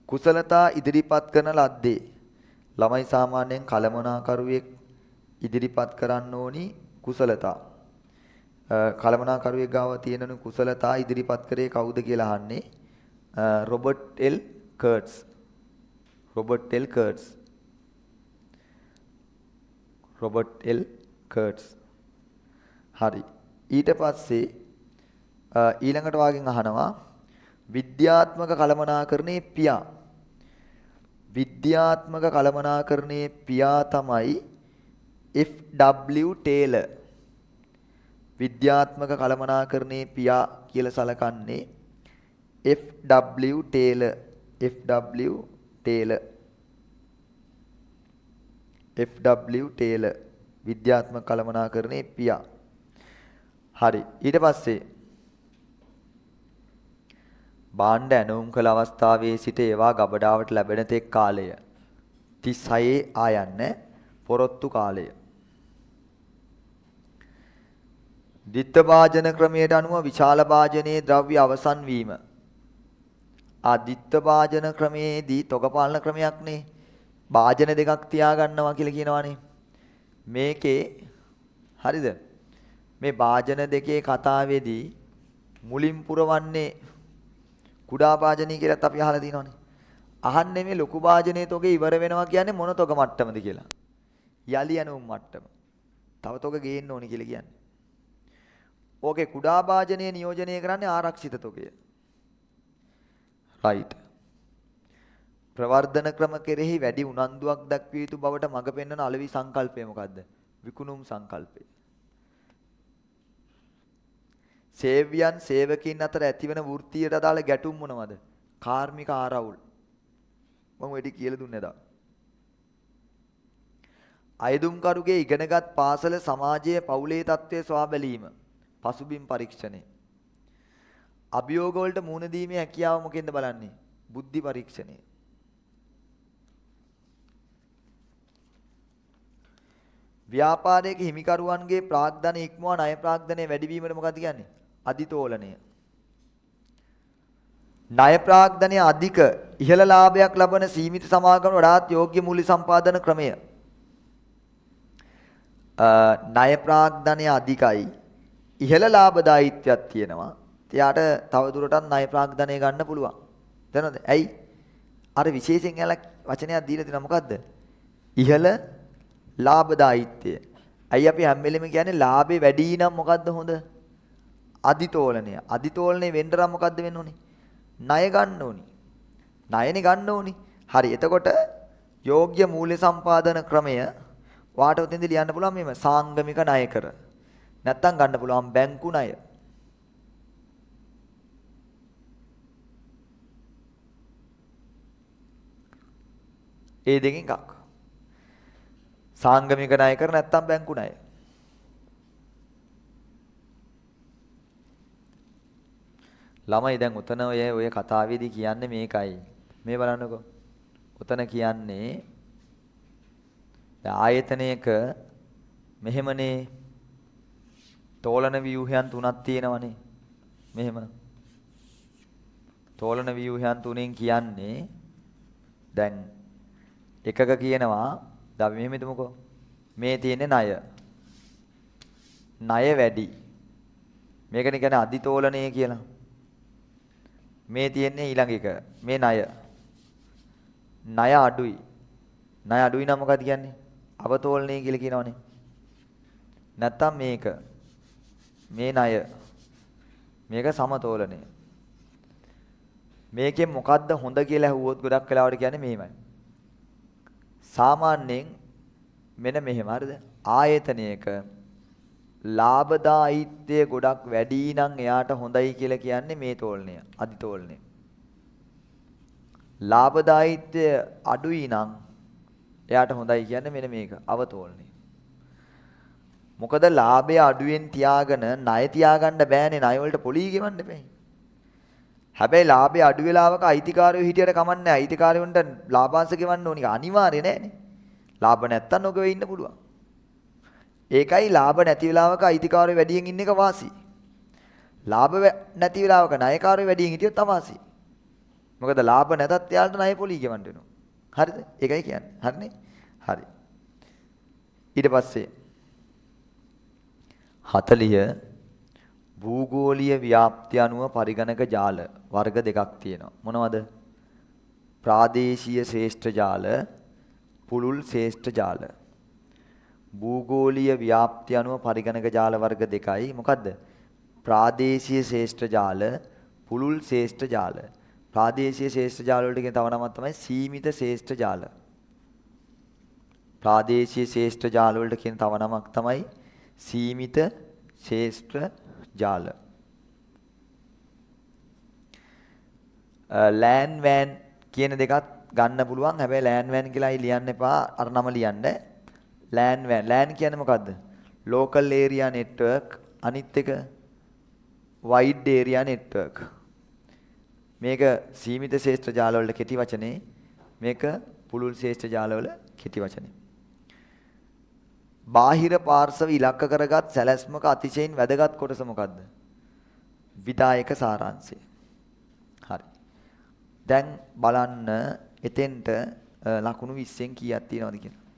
කුසලතා ඉදිරිපත් කරන ලද්දේ. ළමයි සාමාන්‍යයෙන් කලමනාකරුවෙක් ඉදිරිපත් කරන්න ඕනි කුසලතා. කලමනාකරුවෙක් ගාව තියෙන කුසලතා ඉදිරිපත් කරේ කවුද කියලා අහන්නේ. Robert L Kurtz. Robert L Kurtz. Robert L Kurtz. හරි. ඊට පස්සේ ඊළඟට වාගෙන් අහනවා විද්‍යාත්මක කලමනාකරණයේ පියා. විද්‍යාත්මක කලමනාකරණයේ පියා තමයි F.W. ටේලර්. විද්‍යාත්මක කලමනාකරණයේ පියා කියලා සලකන්නේ F.W. Taylor. F.W. Taylor. F.W. Taylor විද්‍යාත්මක කලමනාකරණයේ පියා. හරි. ඊට පස්සේ භාණ්ඩ ඇනුම් කළ අවස්ථාවේ සිට ඒවා ගබඩාවට ලැබෙන තෙක් කාලය 36 ආයන්න පොරොත්තු කාලය. ද්විත්ව භාජන ක්‍රමයට අනුව විශාල භාජනයේ ද්‍රව්‍ය අවසන් වීම. ද්විත්ව භාජන ක්‍රමයේදී තොග පාලන ක්‍රමයක්නේ. භාජන දෙකක් තියාගන්නවා කියලා කියනවානේ. මේකේ හරිද? මේ භාජන දෙකේ කතාවේදී මුලින් පුරවන්නේ කුඩා භාජනී කියලාත් අපි අහලා තියෙනවානේ. අහන්නේ මේ ලොකු භාජනයේ තොගේ ඉවර වෙනවා කියන්නේ මොන තොග මට්ටමද කියලා. යලි යනුම් මට්ටම. තව තොග ගේන්න ඕනි කියලා කියන්නේ. ඕකේ කුඩා භාජනයේ නියෝජනය කරන්නේ ආරක්ෂිත තොගය. right. ප්‍රවර්ධන ක්‍රම කෙරෙහි වැඩි උනන්දුවක් දක්විය යුතු බවට මඟ පෙන්වන අලෙවි සංකල්පය මොකද්ද? විකුණුම් සංකල්පය. සේව්‍යයන් සේවකීන් අතර ඇතිවන වෘත්තියට අදාළ ගැටුම් මොනවද? කාර්මික ආරවුල්. මම වැඩි කියලා දුන්නේ නේද? අයදුම්කරුගේ ඉගෙනගත් පාසල සමාජයේ පවුලේ තත්ත්වය සොයා බැලීම. පසුබිම් පරීක්ෂණය. අභියෝග වලට මුහුණ දීමේ හැකියාව මොකෙන්ද බලන්නේ? බුද්ධි පරීක්ෂණය. ව්‍යාපාරයක හිමිකරුවන්ගේ ප්‍රාග්ධන ඉක්මවා ණය ප්‍රාග්ධනය වැඩිවීමට මොකද කියන්නේ? අධිතෝලනය. ණය ප්‍රාග්ධනය අධික ඉහළ ලාභයක් ලබන සීමිත සමාගම වඩාත් යෝග්‍ය මූල්‍ය සම්පාදන ක්‍රමය. ණය ප්‍රාග්ධනය අධිකයි ඉහළ ලාභදායීත්වයක් තියෙනවා. එයාට තව දුරටත් ණය ප්‍රාග්ධනය ගන්න පුළුවන්. දන්නවද? ඇයි? අර විශේෂයෙන් එයාලා වචනයක් දීලා තියෙනවා මොකද්ද? ඉහළ ලාභදායීත්වය. අයි අපි හැම වෙලෙම කියන්නේ ලාභේ වැඩි නම් මොකද්ද හොඳ? අධිතෝලනය. අධිතෝලනය වෙන්න නම් මොකද්ද වෙන්න ඕනේ? ණය ගන්න ඕනි. ණයනේ ගන්න ඕනි. හරි. එතකොට යෝග්‍ය මූල්‍ය සම්පාදන ක්‍රමය වාට උතෙන්ද ලියන්න පුළුවන් මේව සාංගමික ණය කර. නැත්තම් ගන්න පුළුවන් බැංකු ණය. ඒ දෙකෙන් එකක්. සාංගමික ණය කර නැත්තම් බැංකු ණය. ළමයි දැන් උතන ඔය කතාවේදී කියන්නේ මේකයි. මේ බලන්නකෝ. උතන කියන්නේ ආයතනයක මෙහෙමනේ තෝලන ව්‍යුහයන් තුනක් තියෙනවනේ. මෙහෙම. තෝලන ව්‍යුහයන් තුනෙන් කියන්නේ දැන් එකක කියනවා දැන් මෙහෙම හිතමුකෝ. මේ තියෙන්නේ ණය. ණය වැඩි. මේකනේ කියන්නේ අධිතෝලනය කියලා. මේ තියෙන්නේ ඊළඟ එක. මේ ණය. ණය අඩුයි. ණය අඩුයි නම් මොකද කියන්නේ? අවතෝලනය කියලා කියනවනේ. නැත්තම් මේක. මේ ණය. මේක සමතෝලනය. මේකෙන් මොකද්ද හොඳ කියලා ඇහුවොත් ගොඩක් වෙලාවට කියන්නේ මෙහෙමයි. සාමාන්‍යයෙන් මෙන්න මෙහෙම හරිද? ආයතනයක ලාභදායීත්වය ගොඩක් වැඩි නම් එයාට හොඳයි කියලා කියන්නේ මේ තෝලනය, අධිතෝලනය. ලාභදායීත්වය අඩුයි නම් එයාට හොඳයි කියන්නේ මෙන්න මේක, අවතෝලනය. මොකද ලාභය අඩුවෙන් තියාගෙන ණය තියාගන්න බෑනේ, ණය වලට පොලී ගෙවන්න බෑ. හැබැයි ලාභය අඩු වෙලාවක අයිතිකාරයෝ හිටියට කමන්නේ නැහැ. අයිතිකාරයන්ට ලාභාංශ ගෙවන්න ඕනික අනිවාර්ය නෑනේ. ලාභ නැත්තම් ඔක වෙ ඉන්න පුළුවන්. ඒකයි ලාභ නැති වෙලාවක අයිතිකාරයෝ වැඩියෙන් ඉන්න එක වාසි. ලාභ නැති වෙලාවක ණයකාරයෝ වැඩියෙන් හිටියොත් අවාසි. මොකද ලාභ නැතත් යාළුට ණය පොලී ගෙවන්න වෙනවා. හරිද? ඒකයි කියන්නේ. හරිනේ? හරි. ඊට පස්සේ 40 භූගෝලීය ව්‍යාප්තිය අනුව පරිගණක ජාල වර්ග දෙකක් තියෙනවා. මොනවද? ප්‍රාදේශීය ශ්‍රේෂ්ඨ ජාල, පුළුල් ශ්‍රේෂ්ඨ ජාල. භූගෝලීය ව්‍යාප්තිය අනුව පරිගණක ජාල වර්ග දෙකයි. මොකද්ද? ප්‍රාදේශීය ශ්‍රේෂ්ඨ ජාල, පුළුල් ශ්‍රේෂ්ඨ ජාල. ප්‍රාදේශීය ශ්‍රේෂ්ඨ ජාල වලට කියන තව නමක් තමයි සීමිත ශ්‍රේෂ්ඨ ජාල. ප්‍රාදේශීය ශ්‍රේෂ්ඨ ජාල වලට කියන තව නමක් තමයි සීමිත ශ්‍රේෂ්ඨ ජාල. ලෑන් වෑන් කියන දෙකත් ගන්න පුළුවන්. හැබැයි ලෑන් වෑන් කියලායි ලියන්න එපා. අර නම ලියන්න. ලෑන් වෑන්. ලෑන් කියන්නේ මොකද්ද? Local Area Network අනිත් එක wide area network. මේක සීමිත ශේෂ්ත්‍ර ජාලවල කෙටි වචනේ, මේක පුළුල් ශේෂ්ත්‍ර ජාලවල කෙටි වචනේ. බාහිර පාර්ශව ඉලක්ක කරගත් සැලැස්මක අතිශයින් වැදගත් කොටස මොකද්ද? විදායක සාරාංශය. හරි. දැන් බලන්න එතෙන්ට ලකුණු 20න් කීයක් තියෙනවද කියලා.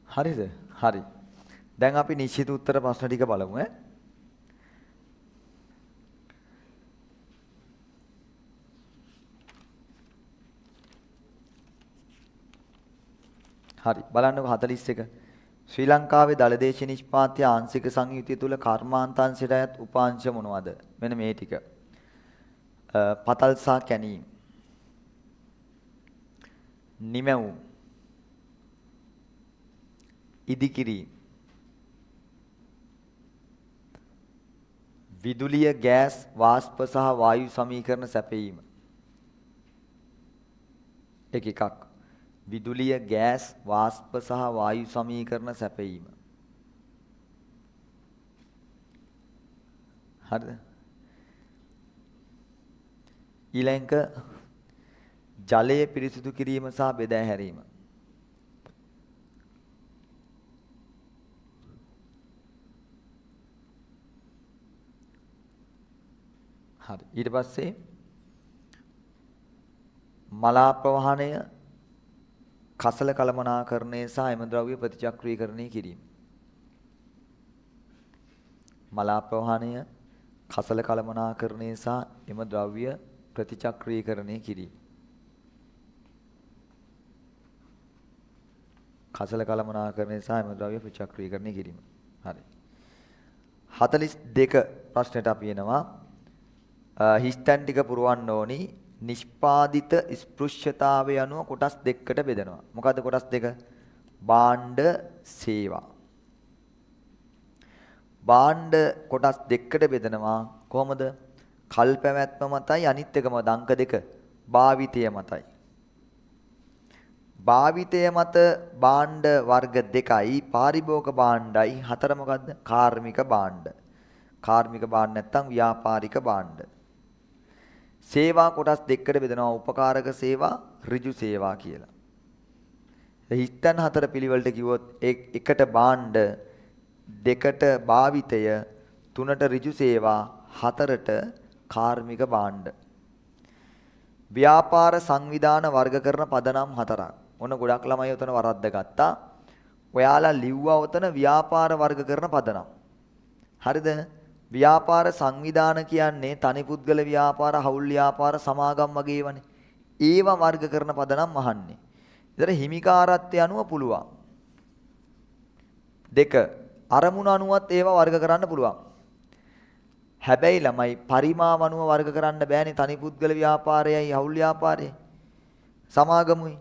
හරිද? හරි. දැන් අපි නිශ්චිත උත්තර ප්‍රශ්න ටික බලමු ඈ. හරි. බලන්නකො 41. ශ්‍රී ලංකාවේ දළදේශ නිෂ්පාත්‍ය ආංශික සංයුතිය තුල කර්මාන්තාංශයට අයත් උපාංශ මොනවද? මෙන්න මේ ටික. පතල්සා කැණීම්. නිමැවුම්. ඉදිකිරීම. විදුලිය ගෑස් වාෂ්ප සහ වායු සමීකරණ සැපයීම. එකක්. විදුලිය ගෑස් වාෂ්ප සහ වායු සමීකරණ සැපයීම. හරිද? ඊළඟ ජලය පිරිසිදු කිරීම සහ බෙදා හැරීම. හරි. ඊට පස්සේ මලා ප්‍රවාහණය, කසල කළමනාකරණය සහ එම ද්‍රව්‍ය ප්‍රතිචක්‍රීකරණය කිරීම. මලා ප්‍රවාහණය, කසල කළමනාකරණය සහ එම ද්‍රව්‍ය ප්‍රතිචක්‍රීකරණය කිරීම. කසල කළමනාකරණය සහ එම ද්‍රව්‍ය ප්‍රතිචක්‍රීකරණය කිරීම. හරි. 42 ප්‍රශ්නෙට අපි එනවා. හිස්තැන් ටික පුරවන්න ඕනි. නිෂ්පාදිත ස්පෘශ්‍යතාවය අනුව කොටස් දෙකකට බෙදනවා. මොකද්ද කොටස් දෙක? භාණ්ඩ සේවා. භාණ්ඩ කොටස් දෙකකට බෙදනවා කොහොමද? කල් පැවැත්ම මතයි, අනිත් එකම අංක දෙක භාවිතය මතයි. භාවිතය මත භාණ්ඩ වර්ග දෙකයි, පාරිභෝගික භාණ්ඩයි. හතර මොකද්ද? කාර්මික භාණ්ඩ. කාර්මික භාණ්ඩ නැත්නම් ව්‍යාපාරික භාණ්ඩ. සේවා කොටස් දෙකකට බෙදනවා. උපකාරක සේවා, ඍජු සේවා කියලා. හිස්තැන් හතර පිළිවෙලට කිව්වොත් එකට භාණ්ඩ, දෙකට භාවිතය, තුනට ඍජු සේවා, හතරට කාර්මික භාණ්ඩ. ව්‍යාපාර සංවිධාන වර්ග කරන පදනම් හතරක්. ඔන්න ගොඩක් ළමයි උතන වරද්ද ගත්තා. ඔයාලා ලිව්වා උතන ව්‍යාපාර වර්ග කරන පදනම්. හරිද? ව්‍යාපාර සංවිධාන කියන්නේ තනි පුද්ගල ව්‍යාපාර, හවුල් ව්‍යාපාර, සමාගම් වගේ ඒවානේ. ඒවා වර්ග කරන පදනම් අහන්නේ. ඒතර හිමිකාරත්වය අනුව පුළුවන්. දෙක, අරමුණ අනුවත් ඒවා වර්ග කරන්න පුළුවන්. හැබැයි ළමයි පරිමාව අනුව වර්ග කරන්න බෑනේ. තනි පුද්ගල ව්‍යාපාරයයි හවුල් ව්යාපාරයයි සමාගමුයි.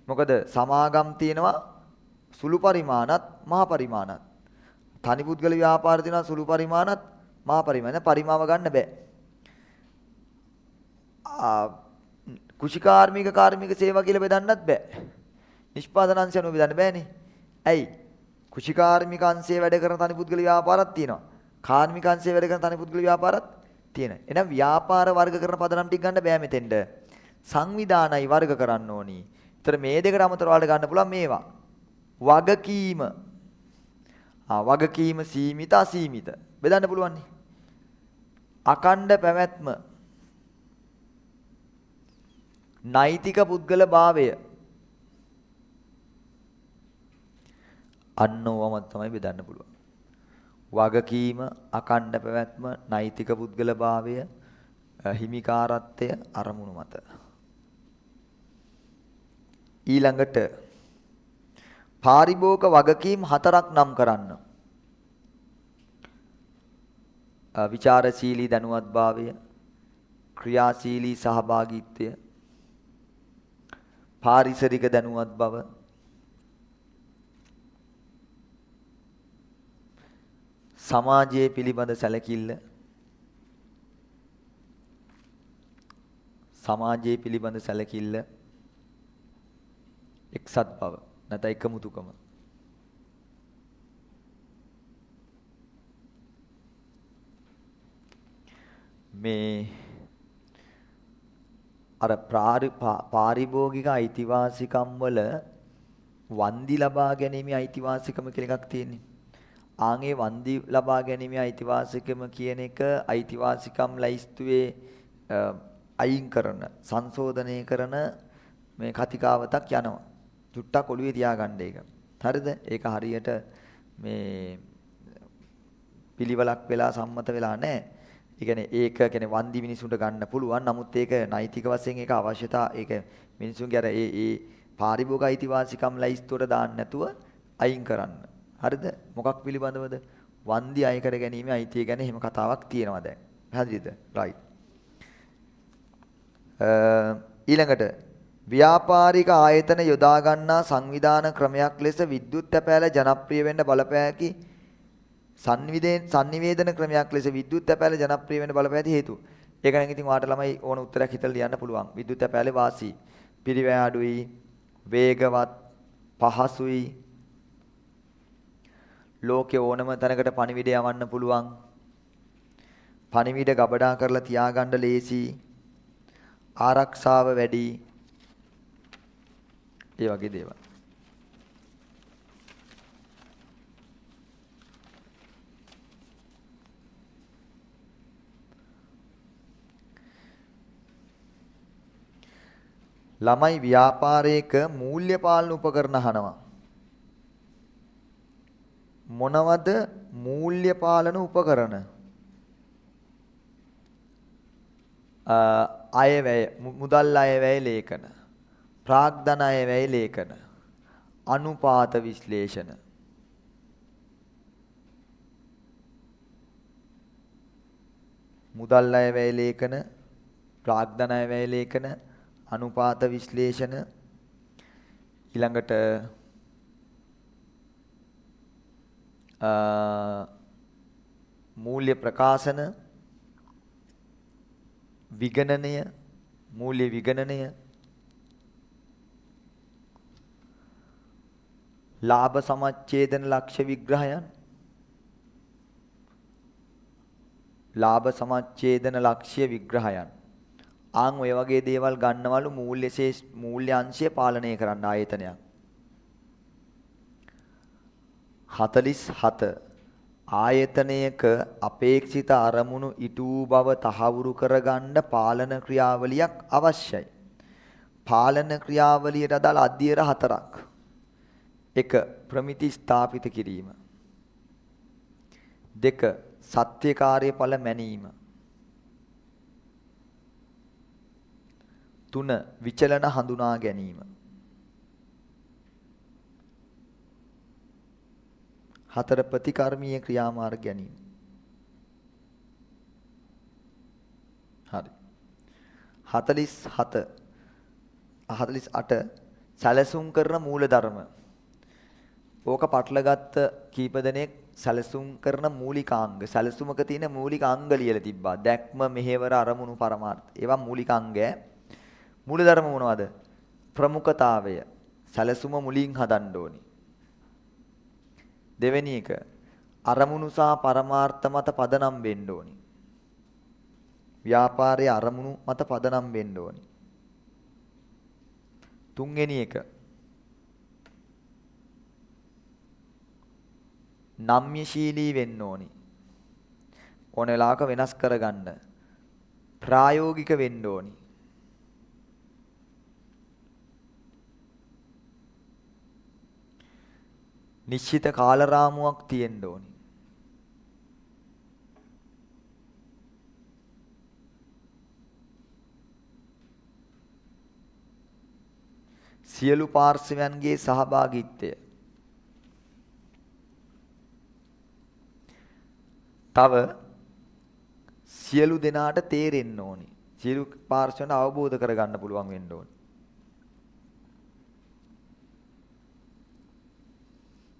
මොකද සමාගම් තියෙනවා සුළු පරිමාණත් මහ පරිමාණත්. තනි පුද්ගල ව්‍යාපාර තියෙනවා සුළු පරිමාණත් මහ පරිමාණ. පරිමාව ගන්න බෑ. කුෂිකාර්මික කාර්මික සේවා කියලා බෙදන්නත් බෑ. නිෂ්පාදන අංශය අනුව බෙදන්න බෑනේ. ඇයි? කුෂිකාර්මික අංශයේ වැඩ කරන තනි පුද්ගල ව්‍යාපාරත් තියෙනවා. කාර්මික අංශයේ වැඩ කරන තනි පුද්ගල ව්‍යාපාරත් තියෙනවා. එහෙනම් ව්‍යාපාර වර්ග කරන පදනම් ටික ගන්න බෑ මෙතෙන්ට. සංවිධානයි වර්ග කරන්න ඕනි. ඒතර මේ දෙකට අමතරව වල ගන්න පුළුවන් මේවා. වගකීම. වගකීම සීමිත අසීමිත බෙදන්න පුළුවන් නේ. අකණ්ඩ පැවැත්ම. නෛතික පුද්ගල භාවය. අන්න ඕවම තමයි බෙදන්න පුළුවන්. වගකීම, අකණ්ඩ පැවැත්ම, නෛතික පුද්ගල භාවය, හිමිකාරත්වය, අරමුණු මත. ඊළඟට පාරිභෝග වගකීම් 4ක් නම් කරන්න. විචාරශීලී දැනුවත්භාවය, ක්‍රියාශීලී සහභාගීත්වය, පාරිසරික දැනුවත් බව, සමාජයේ පිළිබඳ සැලකිල්ල, සමාජයේ පිළිබඳ සැලකිල්ල, එක්සත් බව නැත්නම් එකමුතුකම. මේ අර පාරිභෝගික අයිතිවාසිකම් වල වන්දි ලබා ගැනීමේ අයිතිවාසිකම කියලා එකක් තියෙන්නේ. ආන්ගේ වන්දි ලබා ගැනීමේ අයිතිවාසිකම කියන එක අයිතිවාසිකම් ලයිස්තුවේ අයින් කරන සංශෝධනය කරන මේ කතිකාවතක් යනවා. චුට්ටක් ඔළුවේ තියාගන්න ඒක. හරිද? ඒක හරියට මේ පිළිවෙලක් වෙලා සම්මත වෙලා නැහැ. ඒ කියන්නේ ඒක කියන්නේ වන්දි මිනිසුන්ට ගන්න පුළුවන්. නමුත් ඒක නෛතික වශයෙන් ඒක අවශ්‍යතා ඒක මිනිසුන්ගේ අර ඒ පාරිභෝගික අයිතිවාසිකම් ලයිස්තුවට දාන්න නැතුව අයින් කරන්න. හරිද? මොකක් පිළිබඳවද? වන්දි අය කර ගැනීම අයිතිය ගැන එහෙම කතාවක් තියෙනවා දැන්. හරිද? right. ඊළඟට ව්‍යාපාරික ආයතන යොදා ගන්නා සංවිධාන ක්‍රමයක් ලෙස විද්‍යුත් තැපෑල ජනප්‍රිය වෙන්න බලපෑකි සංනිවේදන ක්‍රමයක් ලෙස විද්‍යුත් තැපෑල ජනප්‍රිය වෙන්න බලපෑති හේතු. ඒක නම් ඉතින් ඔයාලට ළමයි ඕන උත්තරයක් හිතලා ලියන්න පුළුවන්. විද්‍යුත් තැපෑලේ වාසි පිරිවැය අඩුයි, වේගවත්, පහසුයි, ලෝකේ ඕනම තැනකට පණිවිඩ යවන්න පුළුවන්, පණිවිඩ ගබඩා කරලා තියාගන්න ලේසි, ආරක්ෂාව වැඩි, ඒ වගේ දේවල්. ළමයි ව්‍යාපාරයක මූල්‍ය පාලන උපකරණ අහනවා. මොනවද මූල්‍ය පාලන උපකරණ? අයවැය, මුදල් අයවැය ලේඛන, ප්‍රාග්ධන අයවැය ලේඛන, අනුපාත විශ්ලේෂණ. මුදල් අයවැය ලේඛන, ප්‍රාග්ධන අයවැය ලේඛන, අනුපාත විශ්ලේෂණ. ඊළඟට මූල්‍ය ප්‍රකාශන, විගණනය, මූල්‍ය විගණනය, ලාභ සමච්ඡේදන ලක්ෂ්‍ය විග්‍රහයන්, ලාභ සමච්ඡේදන ලක්ෂ්‍ය විග්‍රහයන්. ආන් ඔය වගේ දේවල් ගන්නවලු මූල්‍ය අංශය පාලනය කරන්න ආයතනයක්. 47 ආයතනයක අපේක්ෂිත අරමුණු ඉටු බව තහවුරු කරගන්න පාලන ක්‍රියාවලියක් අවශ්‍යයි. පාලන ක්‍රියාවලියට අදාළ අධ්‍යයන 4ක්. 1. ප්‍රමිති ස්ථාපිත කිරීම. 2. සත්‍ය කාර්යඵල මැනීම. 3. විචලන හඳුනා ගැනීම. 4. ප්‍රතිකර්මීය ක්‍රියාමාර්ග ගැනීම. හරි. 48 සැලසුම් කරන මූලධර්ම. ඕක පටලගත්ත කීප දෙනෙක් සැලසුම් කරන මූලිකාංග. සැලසුමක තියෙන මූලිකාංග ලියලා තිබ්බා. දැක්ම, මෙහෙවර, අරමුණු, පරමාර්ථ. ඒවා මූලිකාංග. මූලධර්ම මොනවද? ප්‍රමුඛතාවය. සැලසුම මුලින් හදන්න ඕනි. දෙවෙනි එක අරමුණු සහ පරමාර්ථ මත පදනම් වෙන්න ඕනි. ව්‍යාපාරයේ අරමුණු මත පදනම් වෙන්න ඕනි. තුන්වෙනි එක නම්‍යශීලී වෙන්න ඕනි. ඕන වෙලාවක වෙනස් කරගන්න. ප්‍රායෝගික වෙන්න ඕනි. නිශ්චිත කාල රාමුවක් තියෙන්න ඕනි. සියලු පාර්ශවයන්ගේ සහභාගීත්වය. තව සියලු දෙනාට තේරෙන්න ඕනි. සියලු පාර්ශවයන් අවබෝධ කරගන්න පුළුවන් වෙන්න ඕනි.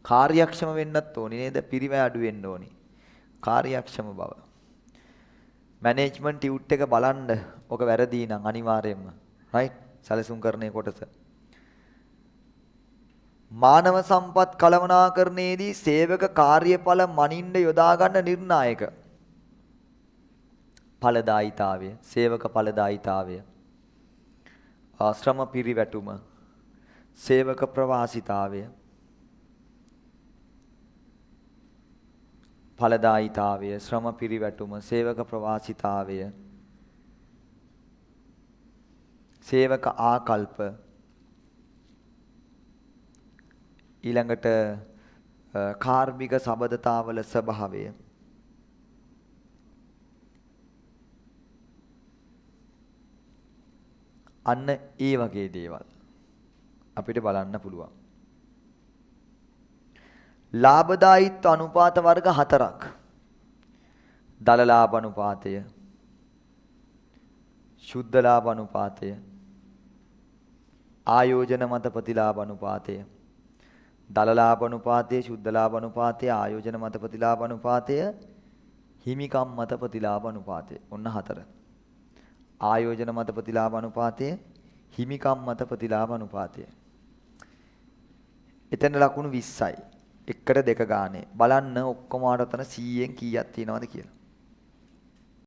කාර්යක්ෂම වෙන්නත් ඕනි නේද? පිරිවැය අඩු වෙන්න ඕනි. කාර්යක්ෂම බව. මැනේජ්මන්ට් ටියුට් එක බලන්න. ඔක වැරදි නම් අනිවාර්යයෙන්ම. රයිට්? සැලසුම් කරන්නේ කොටස. මානව සම්පත් කළමනාකරණයේදී සේවක කාර්යඵල මනින්න යොදා ගන්න නිර්ණායක ඵලදායිතාවය, සේවක ඵලදායිතාවය, ආශ්‍රම පිරිවැටුම, සේවක ප්‍රවාසිතාවය, ඵලදායිතාවය, ශ්‍රම පිරිවැටුම, සේවක ප්‍රවාසිතාවය, සේවක ආකල්ප, ඊළඟට කාර්මික සබඳතාවල ස්වභාවය, අන්න ඒ වගේ දේවල් අපිට බලන්න පුළුවන්. ලාභදායීත්ව අනුපාත වර්ග 4ක්. දල ලාභ අනුපාතය, ශුද්ධ ලාභ අනුපාතය, ආයෝජන මත ප්‍රතිලාභ අනුපාතය, දල ලාභ අනුපාතය, ශුද්ධ ලාභ අනුපාතය, ආයෝජන මත ප්‍රතිලාභ අනුපාතය, හිමිකම් මත ප්‍රතිලාභ අනුපාතය. ඔන්න 4. ආයෝජන මත ප්‍රතිලාභ අනුපාතය, හිමිකම් මත ප්‍රතිලාභ අනුපාතය. එතන ලකුණු 20යි. 1ට 2 ගානේ. බලන්න ඔක්කොම අතන 100න් කීයක් තියෙනවද කියලා.